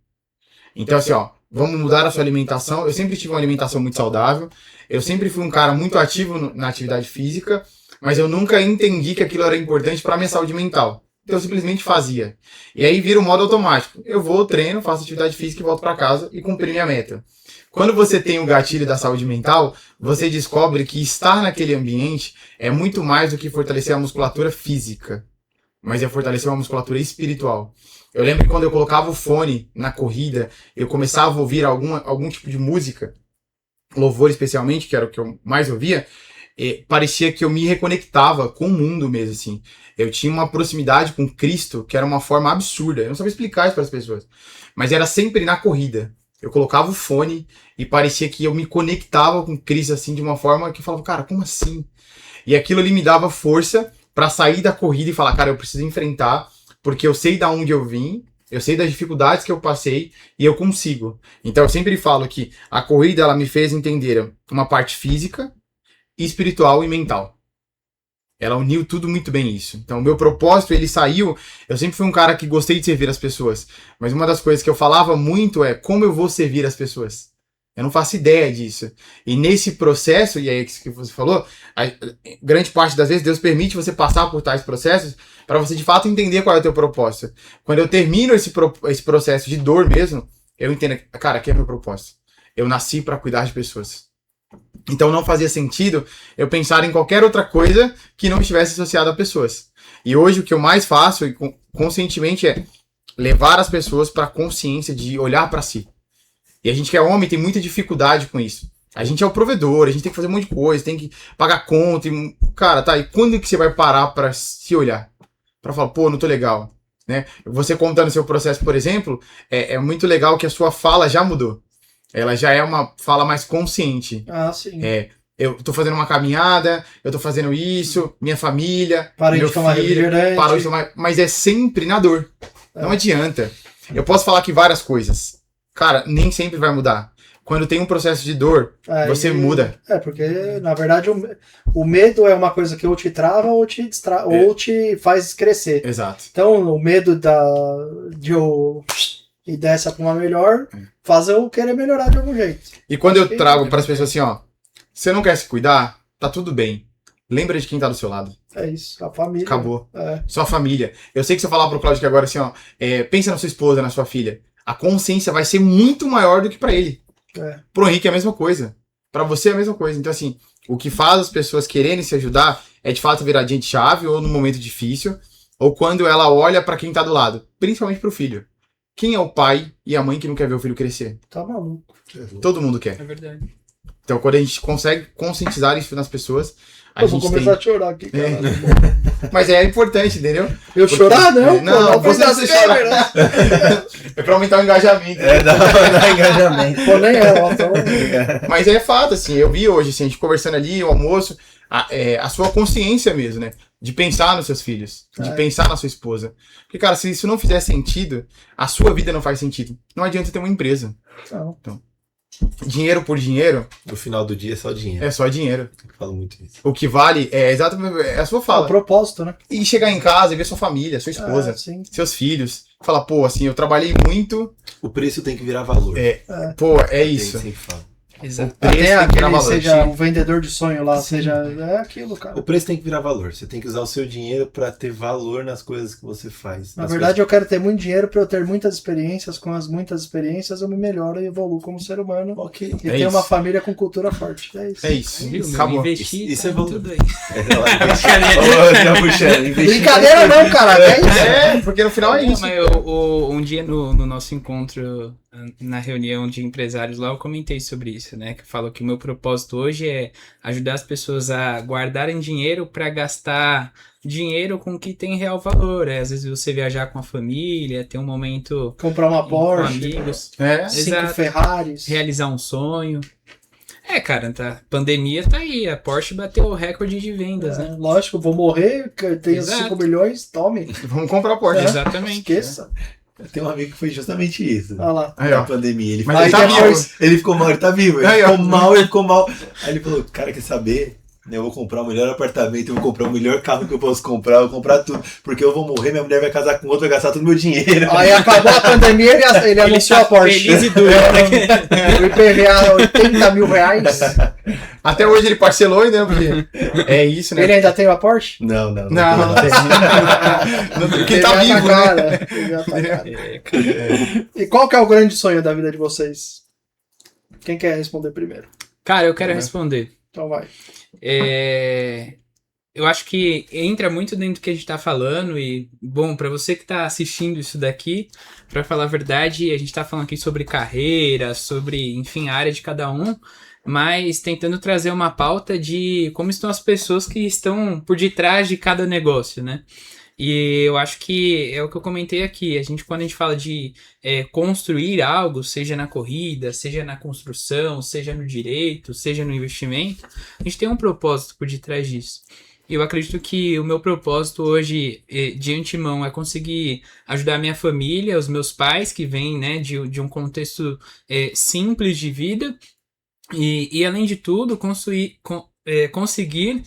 Então assim, ó, vamos mudar a sua alimentação. Eu sempre tive uma alimentação muito saudável, eu sempre fui um cara muito ativo na atividade física, mas eu nunca entendi que aquilo era importante para minha saúde mental. Então eu simplesmente fazia. E aí vira o modo automático. Eu vou, treino, faço atividade física e volto para casa e cumpri minha meta. Quando você tem o gatilho da saúde mental, você descobre que estar naquele ambiente é muito mais do que fortalecer a musculatura física, mas é fortalecer uma musculatura espiritual. Eu lembro que quando eu colocava o fone na corrida, eu começava a ouvir algum tipo de música, louvor especialmente, que era o que eu mais ouvia, parecia que eu me reconectava com o mundo mesmo, assim. Eu tinha uma proximidade com Cristo que era uma forma absurda. Eu não sabia explicar isso para as pessoas. Mas era sempre na corrida. Eu colocava o fone e parecia que eu me conectava com Cristo, assim, de uma forma que eu falava, cara, como assim? E aquilo ali me dava força para sair da corrida e falar, cara, eu preciso enfrentar, porque eu sei de onde eu vim, eu sei das dificuldades que eu passei e eu consigo. Então eu sempre falo que a corrida, ela me fez entender uma parte física, espiritual e mental. Ela uniu tudo muito bem isso. Então o meu propósito, ele saiu, eu sempre fui um cara que gostei de servir as pessoas, mas uma das coisas que eu falava muito é como eu vou servir as pessoas. Eu não faço ideia disso. E nesse processo, e é isso que você falou, grande parte das vezes Deus permite você passar por tais processos para você de fato entender qual é o teu propósito. Quando eu termino esse processo de dor mesmo, eu entendo, cara, aqui é meu propósito. Eu nasci para cuidar de pessoas. Então não fazia sentido eu pensar em qualquer outra coisa que não estivesse associada a pessoas. E hoje o que eu mais faço, e conscientemente, é levar as pessoas para a consciência de olhar para si. E a gente que é homem tem muita dificuldade com isso. A gente é o provedor, a gente tem que fazer um monte de coisa, tem que pagar conta. E, cara, tá, e quando que você vai parar para se olhar? Para falar, pô, não tô legal. Né? Você contando seu processo, por exemplo, é muito legal que a sua fala já mudou. Ela já é uma fala mais consciente. Ah, sim. Eu tô fazendo uma caminhada, eu tô fazendo isso, minha família, Parei meu de tomar filho, refrigerante. parou de tomar, mas é sempre na dor. Não adianta. Eu posso falar aqui várias coisas. Cara, nem sempre vai mudar. Quando tem um processo de dor, você muda. Porque, na verdade, o medo é uma coisa que ou te trava ou te ou te faz crescer. Exato. Então, o medo de eu ir dessa pra uma melhor faz eu querer melhorar de algum jeito. E quando eu trago para as pessoas assim, ó, você não quer se cuidar? Tá tudo bem. Lembra de quem tá do seu lado. É isso, a família. Acabou. Sua família. Eu sei que você falar pro Cláudio que agora assim, ó, pensa na sua esposa, na sua filha. A consciência vai ser muito maior do que para ele. Pro Henrique é a mesma coisa. Para você é a mesma coisa. Então, assim, o que faz as pessoas quererem se ajudar é de fato virar gente-chave ou num momento difícil, ou quando ela olha para quem tá do lado, principalmente pro filho. Quem é o pai e a mãe que não quer ver o filho crescer? Tá maluco. Todo mundo quer. É verdade. Então, quando a gente consegue conscientizar isso nas pessoas, Eu vou começar a chorar aqui, cara. Mas é importante, entendeu? Eu chorar, não? Não, pô, você você chorar. É pra aumentar o engajamento. Dá engajamento. Pô, nem é, ó, então... Mas é fato, assim, eu vi hoje, assim, a gente conversando ali, o almoço, a sua consciência mesmo, né? De pensar nos seus filhos, de pensar na sua esposa. Porque, cara, se isso não fizer sentido, a sua vida não faz sentido. Não adianta ter uma empresa. Não. Então, dinheiro por dinheiro... No final do dia é só dinheiro. É só dinheiro. Eu falo muito isso. O que vale é exatamente a sua É o fala. propósito, né? E chegar em casa e ver sua família, sua esposa, Sim. seus filhos. Falar, pô, assim, eu trabalhei muito... O preço tem que virar valor. Pô, é Tem, isso. sempre falo. Exato. O preço Até tem que virar aquele, valor. seja o vendedor de sonho lá, seja... É aquilo, cara. O preço tem que virar valor. Você tem que usar o seu dinheiro para ter valor nas coisas que você faz. Na verdade, eu quero ter muito dinheiro para eu ter muitas experiências. Com as muitas experiências, eu me melhoro e evoluo como ser humano. Ok. E É ter isso. uma família com cultura forte. É isso. É isso. Viu, meu? Acabou. Investir Isso tá é em valor. tudo aí. Brincadeira não, cara. É isso. É, porque no final é Não, isso. mas um dia no nosso encontro, na reunião de empresários lá, eu comentei sobre isso, né? Que eu falo que o meu propósito hoje é ajudar as pessoas a guardarem dinheiro para gastar dinheiro com o que tem real valor. Às vezes você viajar com a família, ter um momento Comprar uma com Porsche, amigos, 5 Exato. Ferraris. realizar um sonho. Cara, tá, pandemia tá aí, a Porsche bateu o recorde de vendas, né? Lógico, vou morrer, tenho Exato. 5 milhões, tome. Vamos comprar a Porsche. Exatamente. Esqueça. Tem um amigo que foi justamente isso. Olha lá. Aí, Na ó. pandemia. Ele Mas ficou ele tá mal, vivo. ele ficou mal, ele tá vivo. Ele Aí, ó. ficou mal. Aí ele falou, cara, quer saber? Eu vou comprar o melhor apartamento, eu vou comprar o melhor carro que eu posso comprar, eu vou comprar tudo. Porque eu vou morrer, minha mulher vai casar com outro, vai gastar todo o meu dinheiro. Aí acabou a pandemia, ele anunciou a Porsche. feliz e duro. O IPVA, 80 mil reais. Até hoje ele parcelou ainda, porque é isso, né? Ele ainda tem a Porsche? Não Não, não tem. Quem tá IPVA vivo, caro, né? IPVA tá caro. cara. E qual que é o grande sonho da vida de vocês? Quem quer responder primeiro? Cara, eu quero responder. Então vai. Eu acho que entra muito dentro do que a gente tá falando e, bom, pra você que tá assistindo isso daqui, pra falar a verdade, a gente tá falando aqui sobre carreira, sobre, enfim, a área de cada um, mas tentando trazer uma pauta de como estão as pessoas que estão por detrás de cada negócio, né? E eu acho que é o que eu comentei aqui, quando a gente fala de construir algo, seja na corrida, seja na construção, seja no direito, seja no investimento, a gente tem um propósito por detrás disso. Eu acredito que o meu propósito hoje, de antemão, é conseguir ajudar a minha família, os meus pais, que vêm, né, de um contexto simples de vida, e além de tudo, conseguir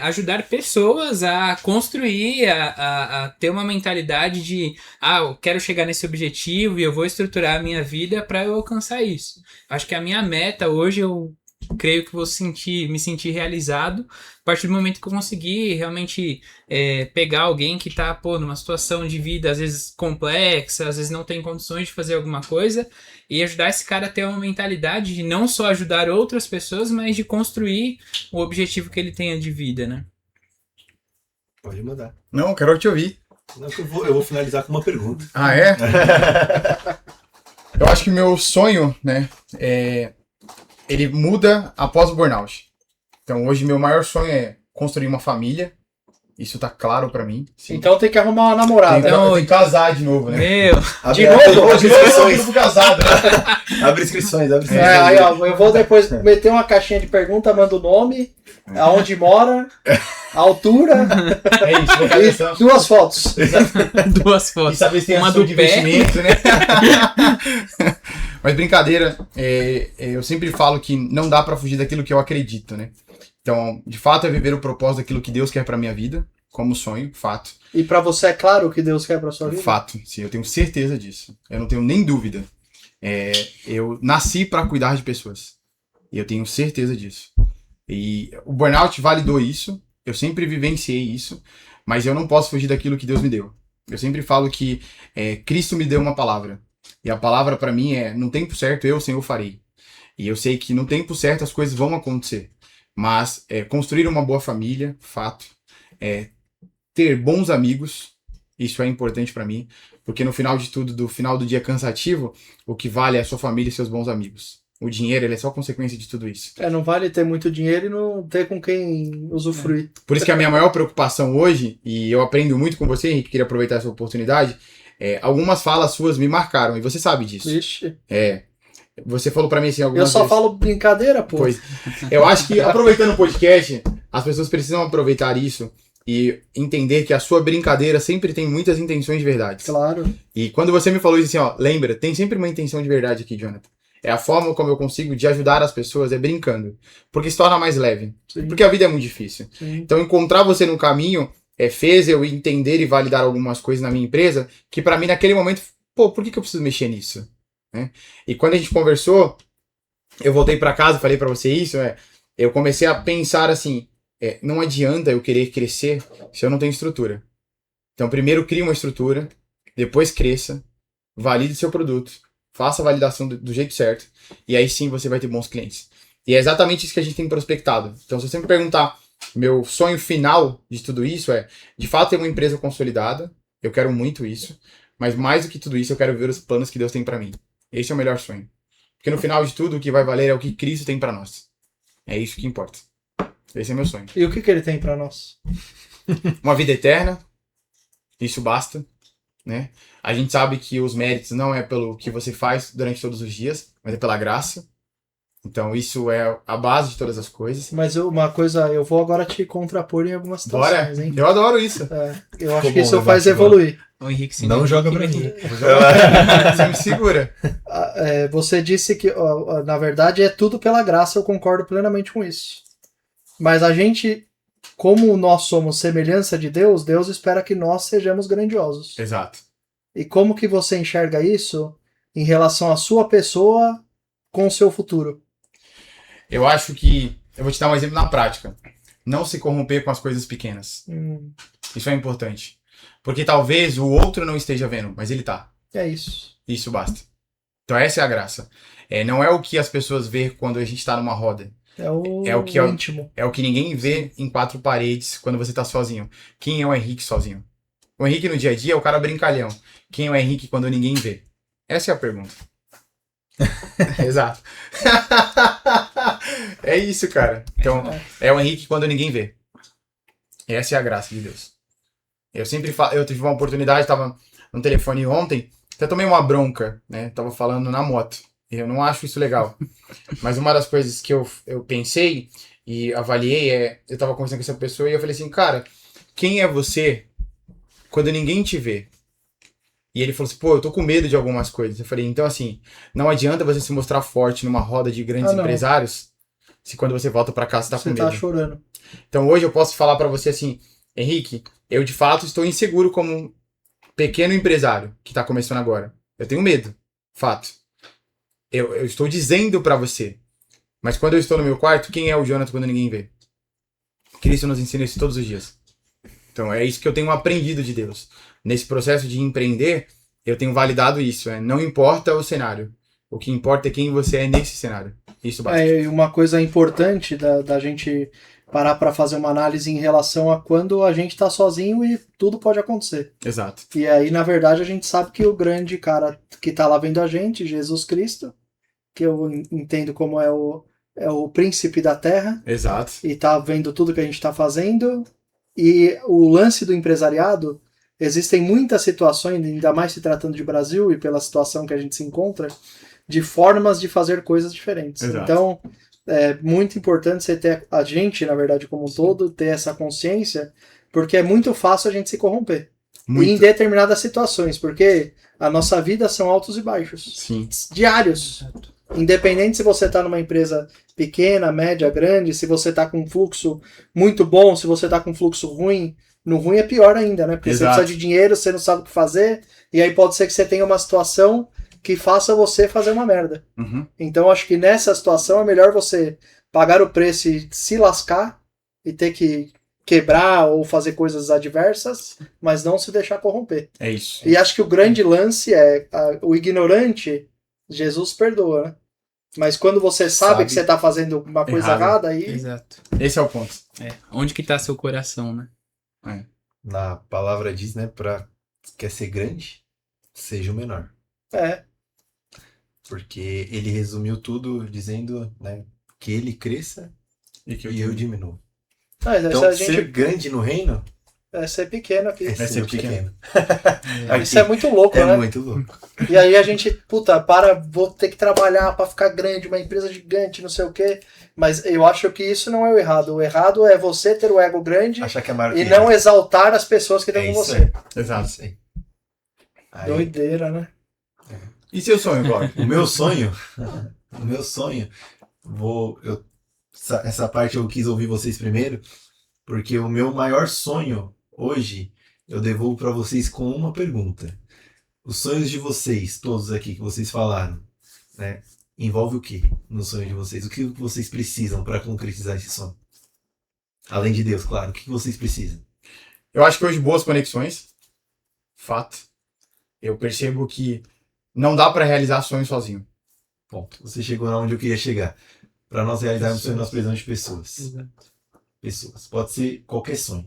ajudar pessoas a construir, a ter uma mentalidade de eu quero chegar nesse objetivo e eu vou estruturar a minha vida para eu alcançar isso. Acho que a minha meta hoje, eu creio que vou me sentir realizado a partir do momento que eu conseguir realmente pegar alguém que está numa situação de vida às vezes complexa, às vezes não tem condições de fazer alguma coisa, e ajudar esse cara a ter uma mentalidade de não só ajudar outras pessoas, mas de construir o objetivo que ele tenha de vida, né? Pode mandar. Não, quero te ouvir. Não, eu vou finalizar com uma pergunta. Ah, é? Eu acho que meu sonho, né, ele muda após o burnout. Então, hoje, meu maior sonho é construir uma família. Isso tá claro pra mim. Sim. Então tem que arrumar uma namorada. Tem que casar de novo, né? De novo? Abre inscrições. Casado, né? Abre inscrições. Aí, ó, eu vou depois meter uma caixinha de pergunta, manda o nome, aonde mora, a altura. É isso, e 2 fotos. Duas fotos. E saber se tem uma ação do de pé. investimento, né? Mas brincadeira, eu sempre falo que não dá pra fugir daquilo que eu acredito, né? Então, de fato, é viver o propósito daquilo que Deus quer pra minha vida, como sonho, fato. E pra você é claro o que Deus quer pra sua vida? Fato, sim, eu tenho certeza disso. Eu não tenho nem dúvida. Eu nasci pra cuidar de pessoas. E eu tenho certeza disso. E o burnout validou isso, eu sempre vivenciei isso, mas eu não posso fugir daquilo que Deus me deu. Eu sempre falo que Cristo me deu uma palavra. E a palavra pra mim é, no tempo certo, eu, Senhor, farei. E eu sei que no tempo certo as coisas vão acontecer. Mas construir uma boa família, fato. Ter bons amigos, isso é importante pra mim. Porque no final de tudo, do final do dia cansativo, o que vale é a sua família e seus bons amigos. O dinheiro, ele é só consequência de tudo isso. Não vale ter muito dinheiro e não ter com quem usufruir. Por isso que a minha maior preocupação hoje, e eu aprendo muito com você, Henrique, queria aproveitar essa oportunidade, algumas falas suas me marcaram, e você sabe disso. Ixi. Você falou pra mim assim algumas Eu só vezes. falo brincadeira, pô. Pois. Eu acho que, aproveitando o podcast, as pessoas precisam aproveitar isso e entender que a sua brincadeira sempre tem muitas intenções de verdade. Claro. E quando você me falou isso assim, lembra, tem sempre uma intenção de verdade aqui, Jonathan. É a forma como eu consigo de ajudar as pessoas, brincando. Porque se torna mais leve. Sim. Porque a vida é muito difícil. Sim. Então, encontrar você no caminho fez eu entender e validar algumas coisas na minha empresa que pra mim, naquele momento, por que eu preciso mexer nisso? Né? E quando a gente conversou, eu voltei pra casa, falei pra você isso, eu comecei a pensar assim, não adianta eu querer crescer se eu não tenho estrutura. Então, primeiro crie uma estrutura, depois cresça, valide seu produto, faça a validação do jeito certo, e aí sim você vai ter bons clientes. E é exatamente isso que a gente tem prospectado. Então, se você me perguntar, meu sonho final de tudo isso de fato, ter uma empresa consolidada, eu quero muito isso, mas mais do que tudo isso, eu quero ver os planos que Deus tem pra mim. Esse é o melhor sonho. Porque no final de tudo, o que vai valer é o que Cristo tem pra nós. É isso que importa. Esse é meu sonho. E o que ele tem pra nós? Uma vida eterna, isso basta, né? A gente sabe que os méritos não é pelo que você faz durante todos os dias, mas é pela graça. Então isso é a base de todas as coisas. Mas uma coisa, eu vou agora te contrapor em algumas situações, hein? Eu adoro isso. Eu acho que isso faz evoluir. O Henrique Não joga pra mim. Você me segura. Você disse que, na verdade, é tudo pela graça, eu concordo plenamente com isso. Mas a gente, como nós somos semelhança de Deus, Deus espera que nós sejamos grandiosos. Exato. E como que você enxerga isso em relação à sua pessoa com o seu futuro? Eu acho que, eu vou te dar um exemplo na prática. Não se corromper com as coisas pequenas. Isso é importante. Porque talvez o outro não esteja vendo, mas ele tá. É isso. Isso basta. Então essa é a graça. Não é o que as pessoas vê quando a gente tá numa roda. É o que íntimo. É o que ninguém vê em 4 paredes quando você tá sozinho. Quem é o Henrique sozinho? O Henrique no dia a dia é o cara brincalhão. Quem é o Henrique quando ninguém vê? Essa é a pergunta. Exato. É isso, cara. Então, é o Henrique quando ninguém vê. Essa é a graça de Deus. Eu sempre falo, eu tive uma oportunidade, tava no telefone ontem, até tomei uma bronca, né? Tava falando na moto. Eu não acho isso legal. Mas uma das coisas que eu pensei e avaliei eu tava conversando com essa pessoa e eu falei assim, cara, quem é você quando ninguém te vê? E ele falou assim, eu tô com medo de algumas coisas. Eu falei, então assim, não adianta você se mostrar forte numa roda de grandes empresários se quando você volta pra casa você tá com Você medo. tá chorando. Então hoje eu posso falar pra você assim, Henrique, eu de fato estou inseguro como um pequeno empresário que tá começando agora. Eu tenho medo, fato. Eu estou dizendo pra você. Mas quando eu estou no meu quarto, quem é o Jonathan quando ninguém vê? Cristo nos ensina isso todos os dias. Então é isso que eu tenho aprendido de Deus. Nesse processo de empreender, eu tenho validado isso. Não importa o cenário. O que importa é quem você é nesse cenário. Isso basta. E uma coisa importante da gente parar para fazer uma análise em relação a quando a gente tá sozinho e tudo pode acontecer. Exato. E aí, na verdade, a gente sabe que o grande cara que tá lá vendo a gente, Jesus Cristo, que eu entendo como é o príncipe da terra, Exato. e tá vendo tudo que a gente tá fazendo. E o lance do empresariado, existem muitas situações, ainda mais se tratando de Brasil e pela situação que a gente se encontra, de formas de fazer coisas diferentes. Exato. Então, é muito importante você ter, a gente, na verdade, como um todo, ter essa consciência, porque é muito fácil a gente se corromper. Muito. E em determinadas situações, porque a nossa vida são altos e baixos. Sim. Diários. Independente se você está numa empresa pequena, média, grande, se você está com um fluxo muito bom, se você está com um fluxo ruim, no ruim é pior ainda, né? Porque Exato. você precisa de dinheiro, você não sabe o que fazer, e aí pode ser que você tenha uma situação que faça você fazer uma merda. Uhum. Então acho que nessa situação é melhor você pagar o preço e se lascar e ter que quebrar ou fazer coisas adversas, mas não se deixar corromper. É isso. E acho que o grande lance é o ignorante, Jesus perdoa, né? Mas quando você sabe que você está fazendo uma coisa Errado. errada, aí Exato. Esse é o ponto. Onde que tá seu coração, né? Na palavra diz, né, quer ser grande, seja o menor. é. Porque ele resumiu tudo dizendo, né, que ele cresça e eu diminuo. Mas Então, a ser gente grande no reino é ser pequeno aqui. é ser ser pequeno. pequeno. Isso é muito louco, É né? muito louco. E aí a gente, vou ter que trabalhar pra ficar grande, uma empresa gigante, não sei o quê. Mas eu acho que isso não é o errado. O errado é você ter o ego grande Achar que é maior e que não exaltar as pessoas que estão é com isso você. aí. Exato. Isso aí. Aí, Doideira, né? E seu sonho, Cláudio? o meu sonho, essa parte eu quis ouvir vocês primeiro, porque o meu maior sonho hoje eu devolvo para vocês com uma pergunta. Os sonhos de vocês, todos aqui que vocês falaram, né, envolve o que nos sonhos de vocês? O que vocês precisam para concretizar esse sonho? Além de Deus, claro. O que vocês precisam? Eu acho que hoje boas conexões. Fato. Eu percebo que não dá pra realizar sonhos sozinho. Ponto. Você chegou onde eu queria chegar. Para nós realizarmos sonhos, nós precisamos de pessoas. Exato. Pessoas. Pode ser qualquer sonho.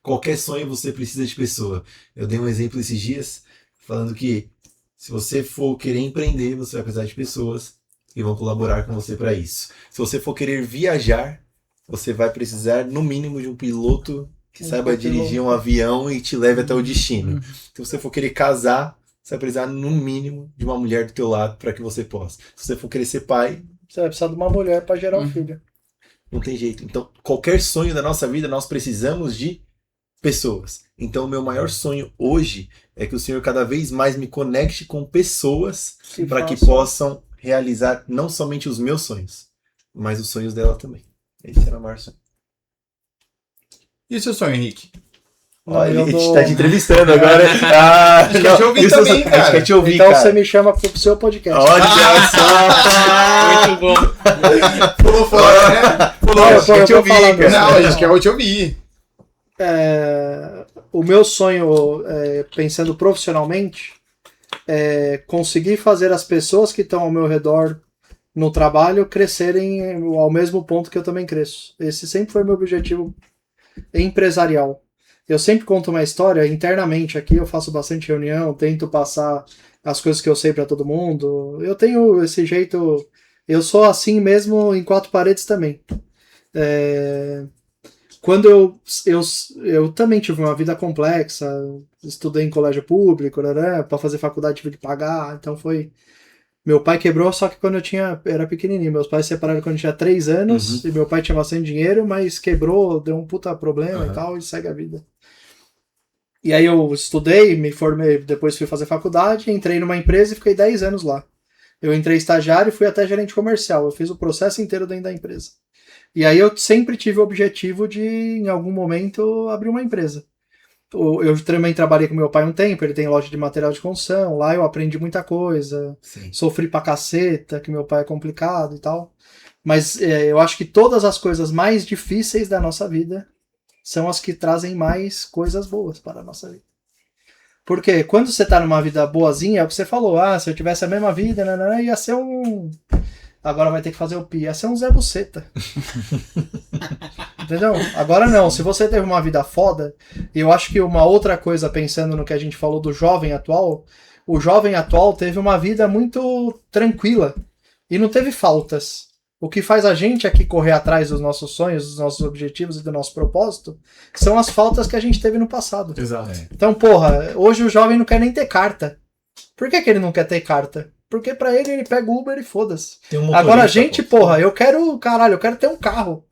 Qualquer sonho você precisa de pessoa. Eu dei um exemplo esses dias falando que se você for querer empreender, você vai precisar de pessoas que vão colaborar com você para isso. Se você for querer viajar, você vai precisar no mínimo de um piloto que saiba dirigir um avião e te leve até o destino. Se você for querer casar, você vai precisar no mínimo de uma mulher do teu lado para que você possa. Se você for querer ser pai, Você vai precisar de uma mulher para gerar um filho. não tem jeito. Então, qualquer sonho da nossa vida, nós precisamos de pessoas. Então, o meu maior sonho hoje é que o Senhor cada vez mais me conecte com pessoas para que possam realizar não somente os meus sonhos, mas os sonhos dela também. Esse era o maior sonho. E o seu sonho, Henrique? Olha, ele está te entrevistando agora. Acho que eu te ouvi também, cara. Acho que eu te ouvi, Então cara. você me chama pro seu podcast. Olha só! Muito bom. Pulou fora, né? Pulou, Não, acho que eu te eu ouvi, vou falar cara. mesmo. Não, a gente quer te ouvir. O meu sonho, pensando profissionalmente, é conseguir fazer as pessoas que estão ao meu redor no trabalho crescerem ao mesmo ponto que eu também cresço. Esse sempre foi meu objetivo empresarial. Eu sempre conto uma história internamente aqui, eu faço bastante reunião, tento passar as coisas que eu sei para todo mundo. Eu tenho esse jeito, eu sou assim mesmo em quatro paredes também. Quando eu também tive uma vida complexa, estudei em colégio público, né, para fazer faculdade tive que pagar, então foi... Meu pai quebrou só que quando era pequenininho. Meus pais se separaram quando eu tinha 3 anos, e meu pai tinha bastante dinheiro, mas quebrou, deu um puta problema e tal, e segue a vida. E aí eu estudei, me formei, depois fui fazer faculdade, entrei numa empresa e fiquei 10 anos lá. Eu entrei estagiário e fui até gerente comercial, eu fiz o processo inteiro dentro da empresa. E aí eu sempre tive o objetivo de, em algum momento, abrir uma empresa. Eu também trabalhei com meu pai um tempo, ele tem loja de material de construção, lá eu aprendi muita coisa, Sim. sofri pra caceta, que meu pai é complicado e tal. Mas eu acho que todas as coisas mais difíceis da nossa vida são as que trazem mais coisas boas para a nossa vida. Porque quando você tá numa vida boazinha, é o que você falou, se eu tivesse a mesma vida, ia ser um... Agora vai ter que fazer o pi, ia ser um Zé Buceta. Entendeu? Agora não, se você teve uma vida foda, e eu acho que uma outra coisa, pensando no que a gente falou do jovem atual, o jovem atual teve uma vida muito tranquila e não teve faltas. O que faz a gente aqui correr atrás dos nossos sonhos, dos nossos objetivos e do nosso propósito, são as faltas que a gente teve no passado. Exato. Então, porra, hoje o jovem não quer nem ter carta. Por que ele não quer ter carta? Porque pra ele pega o Uber e foda-se. Agora a gente, porra, eu quero ter um carro.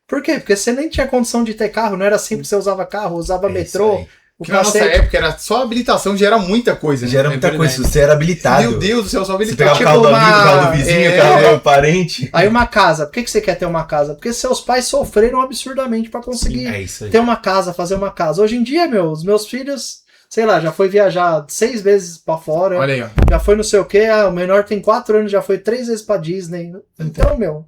Por quê? Porque você nem tinha condição de ter carro, não era sempre que você usava carro, usava metrô. Porque na nossa época era só habilitação, já era muita coisa. Né? Já era muita coisa, você era habilitado. Meu Deus do céu, só habilitado. Você pegava o carro do amigo, o carro do vizinho, o carro do parente. Aí uma casa, por que você quer ter uma casa? Porque seus pais sofreram absurdamente pra conseguir ter uma casa, fazer uma casa. Hoje em dia, os meus filhos... Sei lá, já foi viajar 6 vezes pra fora. Olha aí, ó. Já foi não sei o quê. O menor tem 4 anos, já foi 3 vezes pra Disney. Então,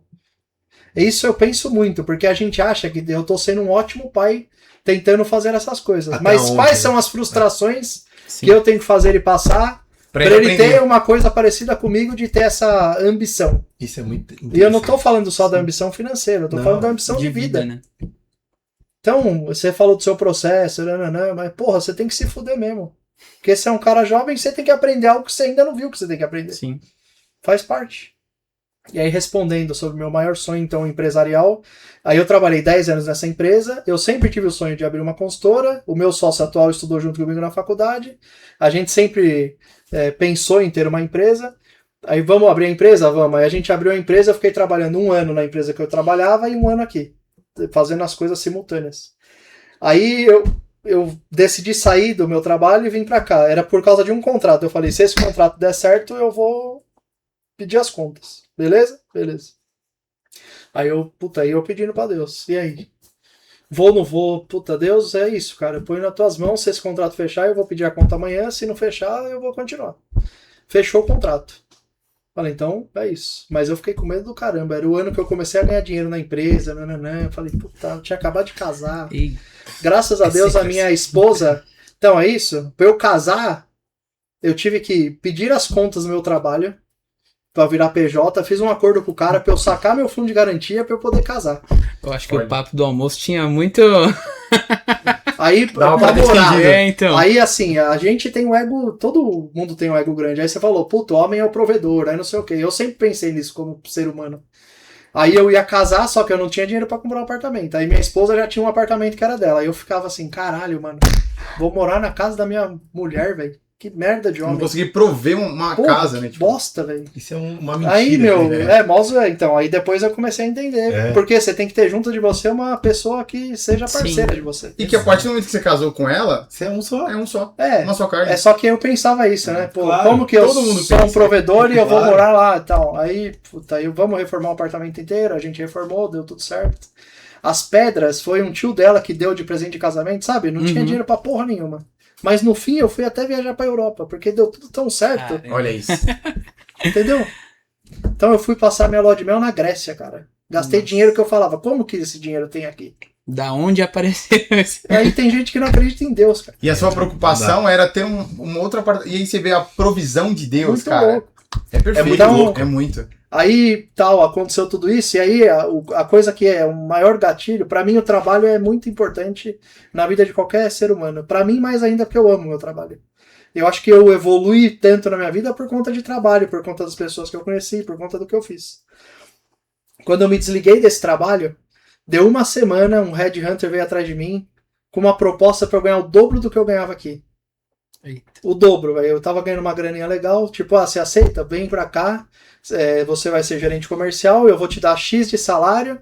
isso eu penso muito, porque a gente acha que eu tô sendo um ótimo pai tentando fazer essas coisas. Até Mas onde, quais são as frustrações Sim. que eu tenho que fazer ele passar pra ele aprender. ter uma coisa parecida comigo de ter essa ambição? Isso é muito E eu não tô falando só da ambição financeira, eu tô falando da ambição de vida. né? Então, você falou do seu processo, mas, porra, você tem que se fuder mesmo. Porque você é um cara jovem, você tem que aprender algo que você ainda não viu que você tem que aprender. Sim. Faz parte. E aí, respondendo sobre o meu maior sonho, então, empresarial, aí eu trabalhei 10 anos nessa empresa, eu sempre tive o sonho de abrir uma consultora, o meu sócio atual estudou junto comigo na faculdade, a gente sempre pensou em ter uma empresa, aí vamos abrir a empresa? Vamos. Aí a gente abriu a empresa, eu fiquei trabalhando 1 ano na empresa que eu trabalhava e 1 ano aqui, fazendo as coisas simultâneas. Aí eu decidi sair do meu trabalho e vim pra cá. Era por causa de um contrato. Eu falei, se esse contrato der certo, eu vou pedir as contas. Beleza? Beleza. Aí eu pedindo pra Deus. E aí? Vou, não vou? Puta, Deus, é isso, cara. Eu ponho nas tuas mãos, se esse contrato fechar, eu vou pedir a conta amanhã. Se não fechar, eu vou continuar. Fechou o contrato. Falei, então, é isso. Mas eu fiquei com medo do caramba. Era o ano que eu comecei a ganhar dinheiro na empresa. Eu falei, puta, eu tinha acabado de casar. E Graças a Deus, a minha esposa... Então, é isso. Pra eu casar, eu tive que pedir as contas do meu trabalho pra virar PJ. Fiz um acordo com o cara pra eu sacar meu fundo de garantia pra eu poder casar. eu acho que o papo do almoço tinha muito... Aí, Dá uma pra morar, distendida. então. Aí, assim, a gente tem um ego... Todo mundo tem um ego grande. Aí você falou, puto, o homem é o provedor, aí não sei o quê. Eu sempre pensei nisso como ser humano. Aí eu ia casar, só que eu não tinha dinheiro pra comprar um apartamento. Aí minha esposa já tinha um apartamento que era dela. Aí eu ficava assim, caralho, mano, vou morar na casa da minha mulher, velho. Que merda de homem. Não consegui prover uma Porra, casa, né? que bosta, velho. Isso é uma mentira. Aí, né? então, aí depois eu comecei a entender. Porque você tem que ter junto de você uma pessoa que seja parceira Sim. de você. E que a partir do momento que você casou com ela, Você é um só. é um só. É, Uma só carne. é só que eu pensava isso, né? Pô, Claro, como que eu todo mundo sou um pensa. provedor e eu vou Claro. morar lá e tal. Aí, puta, aí vamos reformar o apartamento inteiro, a gente reformou, deu tudo certo. As pedras foi um tio dela que deu de presente de casamento, sabe? Não tinha Uhum. dinheiro pra porra nenhuma. Mas no fim eu fui até viajar pra Europa, porque deu tudo tão certo, Caramba. Olha isso. entendeu? Então eu fui passar minha lua de mel na Grécia, cara. Gastei Nossa. dinheiro que eu falava, como que esse dinheiro tem aqui? Da onde apareceu esse... Aí tem gente que não acredita em Deus, cara. E a sua preocupação era ter uma outra parte. E aí você vê a provisão de Deus, Muito cara. louco. É perfeito. muito louco. É muito. Aí, aconteceu tudo isso, e aí a coisa que é o maior gatilho, pra mim o trabalho é muito importante na vida de qualquer ser humano. Pra mim, mais ainda porque eu amo o meu trabalho. Eu acho que eu evolui tanto na minha vida por conta de trabalho, por conta das pessoas que eu conheci, por conta do que eu fiz. Quando eu me desliguei desse trabalho, deu 1 semana, um headhunter veio atrás de mim com uma proposta pra eu ganhar o dobro do que eu ganhava aqui. Eita. O dobro, velho. Eu tava ganhando uma graninha legal, tipo, você aceita? Vem pra cá, você vai ser gerente comercial, eu vou te dar X de salário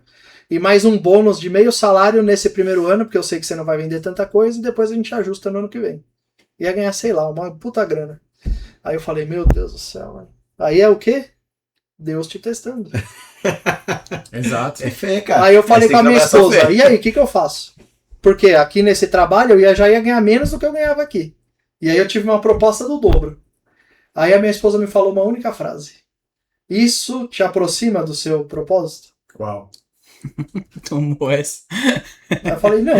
e mais um bônus de meio salário nesse primeiro ano, porque eu sei que você não vai vender tanta coisa, e depois a gente ajusta no ano que vem. Ia ganhar, sei lá, uma puta grana. Aí eu falei, meu Deus do céu, mano. Aí é o quê? Deus te testando. Exato. É fé, cara. Aí eu falei Mas com a tem minha que trabalhar essa esposa, fé. e aí, o que eu faço? Porque aqui nesse trabalho já ia ganhar menos do que eu ganhava aqui. E aí eu tive uma proposta do dobro. Aí a minha esposa me falou uma única frase. Isso te aproxima do seu propósito? Uau. Tomou essa. Aí eu falei, não.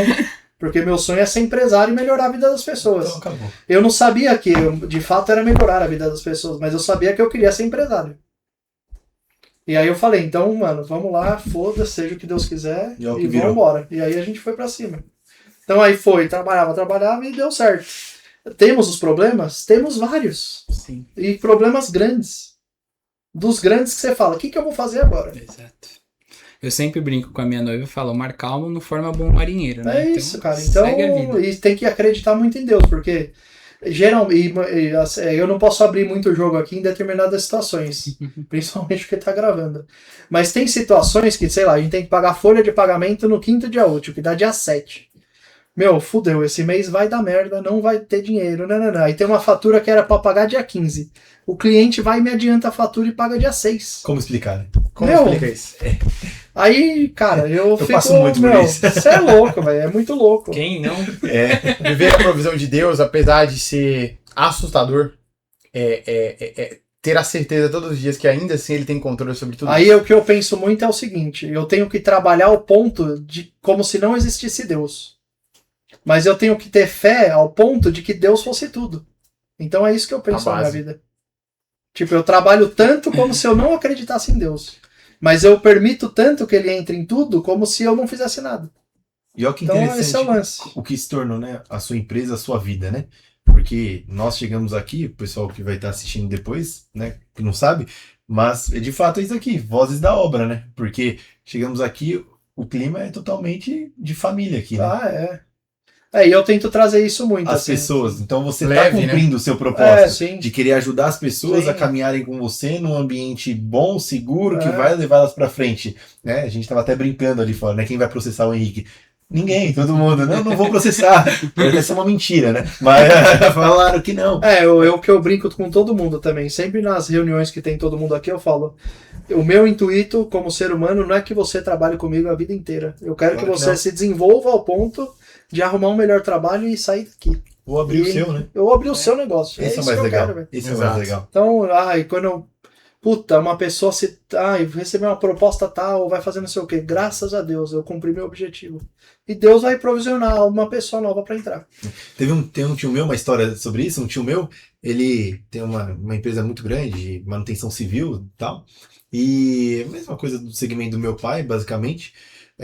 Porque meu sonho é ser empresário e melhorar a vida das pessoas. Então acabou. Eu não sabia que de fato era melhorar a vida das pessoas, mas eu sabia que eu queria ser empresário. E aí eu falei, então, mano, vamos lá, foda-se, seja o que Deus quiser, E é o que e virou. vamos embora. E aí a gente foi pra cima. Então aí foi, trabalhava e deu certo. Temos os problemas? Temos vários. Sim, E problemas grandes. Dos grandes que você fala, o que eu vou fazer agora? exato. Eu sempre brinco com a minha noiva e falo, mar calmo não forma bom marinheiro, né? É isso, cara. Então, segue a vida. e tem que acreditar muito em Deus, porque geralmente eu não posso abrir muito o jogo aqui em determinadas situações, principalmente porque tá gravando. Mas tem situações que, sei lá, a gente tem que pagar folha de pagamento no 5º dia útil, que dá dia 7. Meu, fudeu, esse mês vai dar merda, não vai ter dinheiro, não. Aí tem uma fatura que era pra pagar dia 15. O cliente vai e me adianta a fatura e paga dia 6. Como explicar, né? Como Meu, explica isso? Aí, cara, eu fico... passo muito por meu, isso. você é louco, velho, é muito louco. Quem não? É. Viver a provisão de Deus, apesar de ser assustador, ter a certeza todos os dias que ainda assim ele tem controle sobre tudo Aí isso. o que eu penso muito é o seguinte, eu tenho que trabalhar ao ponto de como se não existisse Deus. Mas eu tenho que ter fé ao ponto de que Deus fosse tudo. Então é isso que eu penso A na minha base. vida. Tipo, eu trabalho tanto como se eu não acreditasse em Deus. Mas eu permito tanto que ele entre em tudo como se eu não fizesse nada. E olha que Então interessante. esse é o lance. O que se tornou, né, a sua empresa, a sua vida, né? Porque nós chegamos aqui, o pessoal que vai estar assistindo depois, né, que não sabe, mas de fato é isso aqui, vozes da obra, né? Porque chegamos aqui, o clima é totalmente de família aqui, né? Ah, é. E eu tento trazer isso muito. As assim. pessoas, então você Leve, está cumprindo o seu É, propósito sim. de querer ajudar as pessoas Sim. a caminharem com você num ambiente bom, seguro, que É. vai levá-las para frente, né? A gente estava até brincando ali fora, né? Quem vai processar o Henrique? Ninguém, todo mundo. Não vou processar. Vai ser uma mentira, né? Mas falaram que não. Eu brinco com todo mundo também. Sempre nas reuniões que tem todo mundo aqui, eu falo. O meu intuito como ser humano não é que você trabalhe comigo a vida inteira. Eu quero Claro que que você não. se desenvolva ao ponto de arrumar um melhor trabalho e sair daqui. Vou abrir o E seu, né? eu abri o seu negócio. Esse é o isso mais que eu legal. quero, velho. Esse é o Exato. mais legal. Então, quando eu. Puta, uma pessoa recebeu uma proposta tal, vai fazer não sei o quê. Graças a Deus, eu cumpri meu objetivo. E Deus vai provisionar uma pessoa nova pra entrar. Tem um tio meu, uma história sobre isso. Um tio meu, ele tem uma empresa muito grande de manutenção civil e tal. E a mesma coisa do segmento do meu pai, basicamente.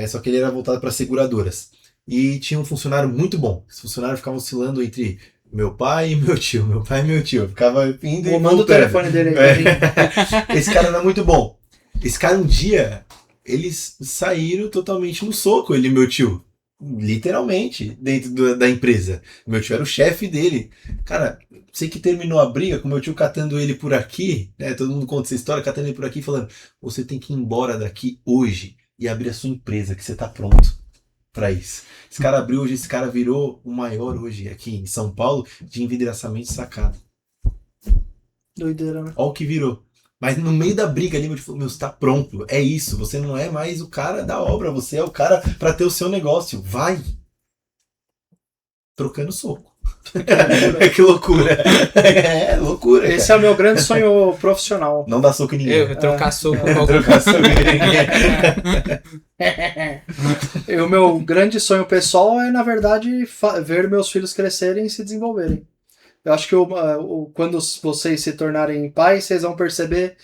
Só que ele era voltado para seguradoras. E tinha um funcionário muito bom. Esse funcionário ficava oscilando entre meu pai e meu tio. Meu pai e meu tio. Ficava indo e Manda o voltando. telefone dele aí. pra mim. Esse cara era muito bom. Esse cara, um dia, eles saíram totalmente no soco, ele e meu tio. Literalmente, dentro da empresa. Meu tio era o chefe dele. Cara, sei que terminou a briga com meu tio catando ele por aqui, né? Todo mundo conta essa história, catando ele por aqui, falando: você tem que ir embora daqui hoje e abrir a sua empresa, que você tá pronto pra isso. Esse cara abriu hoje, esse cara virou o maior hoje aqui em São Paulo de envidraçamento de sacada. Doideira, né? Olha o que virou. Mas no meio da briga ali, meu tio falou: meu, você tá pronto. É isso. Você não é mais o cara da obra. Você é o cara pra ter o seu negócio. Vai. Trocando soco. Que loucura. É, loucura. Esse é o meu grande sonho profissional. Não dá soco em ninguém. Eu trocar soco com algum. Trocar soco em ninguém. E o meu grande sonho pessoal é, na verdade, ver meus filhos crescerem e se desenvolverem. Eu acho que quando vocês se tornarem pais, vocês vão perceber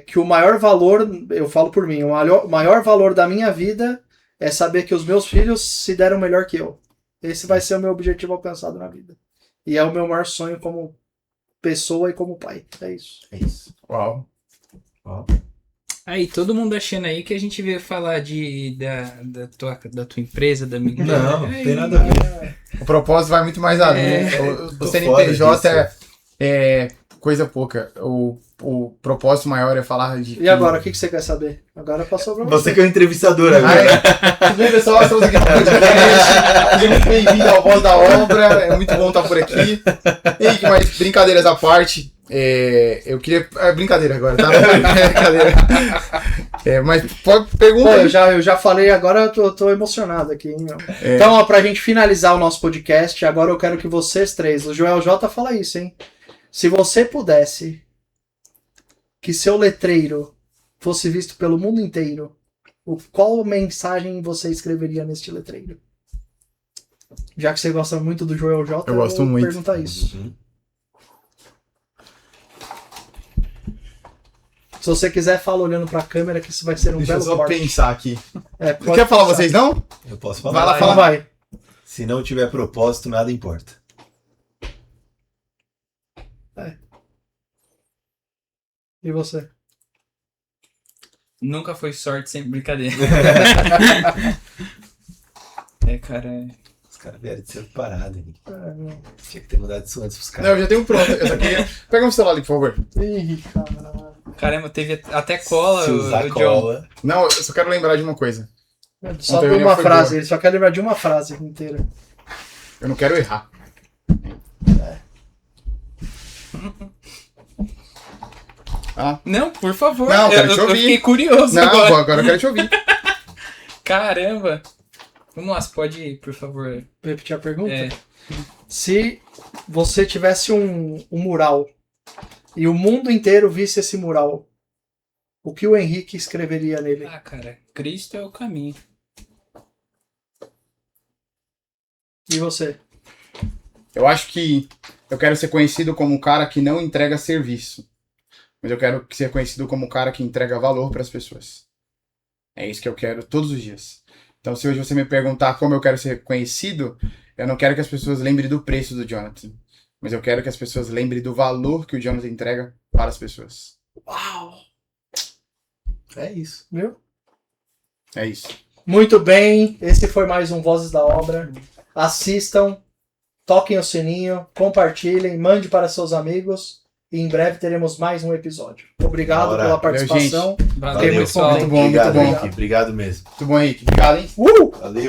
que o maior valor, eu falo por mim, o maior valor da minha vida é saber que os meus filhos se deram melhor que eu. Esse vai ser o meu objetivo alcançado na vida. E é o meu maior sonho como pessoa e como pai. É isso. É isso. Uau. Aí, todo mundo achando aí que a gente veio falar da tua empresa, da minha empresa. Não, Aí, tem nada a ver. O propósito vai muito mais além. O Tô CNPJ fora é coisa pouca. O propósito maior é falar de... E agora, o que você quer saber? Agora passou pra Você que é o entrevistador agora. Tudo bem, pessoal? Estamos aqui no podcast. Seja muito bem-vindo ao Voz da Obra. É muito bom estar por aqui. E mas brincadeiras à parte, Eu queria. É brincadeira agora, tá? Brincadeira. Mas pode perguntar. Pô, eu já falei, agora eu tô emocionado aqui, hein, meu? Então, ó, pra gente finalizar o nosso podcast, agora eu quero que vocês três, o Joel J fala isso, hein? Se você pudesse que seu letreiro fosse visto pelo mundo inteiro, qual mensagem você escreveria neste letreiro? Já que você gosta muito do Joel J, eu gosto vou muito. perguntar isso. Se você quiser, fala olhando pra câmera que isso vai ser um Deixa eu belo só corte. pensar aqui. Pode Não quer falar pensar. vocês, não? Eu posso falar. Vai lá, Então fala. vai. Se não tiver propósito, nada importa. E você? Nunca foi sorte, sempre brincadeira. Cara. Os caras vieram de ser parado, hein? Não. Tinha que ter mudado isso antes pros Não, caras. eu já tenho pronto. Essa aqui. Pega um celular ali, por favor. Ih, caralho. Caramba, teve até cola, Se usar o John. cola. Não, eu só quero lembrar de uma coisa. Só Ontem a de reunião uma foi frase, boa. ele só quer lembrar de uma frase inteira. Eu não quero errar. Não, por favor. Não, quero te eu ouvir. fiquei curioso Não, agora. agora eu quero te ouvir. Caramba. Vamos lá, você pode ir, por favor. Repetir a pergunta? É. Se você tivesse um mural e o mundo inteiro visse esse mural, o que o Henrique escreveria nele? Ah, cara, Cristo é o caminho. E você? Eu acho que eu quero ser conhecido como um cara que não entrega serviço. Mas eu quero ser conhecido como um cara que entrega valor para as pessoas. É isso que eu quero todos os dias. Então, se hoje você me perguntar como eu quero ser conhecido, eu não quero que as pessoas lembrem do preço do Jonathan. Mas eu quero que as pessoas lembrem do valor que o Jonathan entrega para as pessoas. Uau! É isso. Viu? É isso. Muito bem, esse foi mais um Vozes da Obra. Assistam, toquem o sininho, compartilhem, mande para seus amigos e em breve teremos mais um episódio. Obrigado Bora. pela participação. Valeu, muito pessoal. Muito bom, Obrigado, muito bom. Henrique. Obrigado mesmo. Muito bom, Henrique. Obrigado, hein? Uh! Valeu.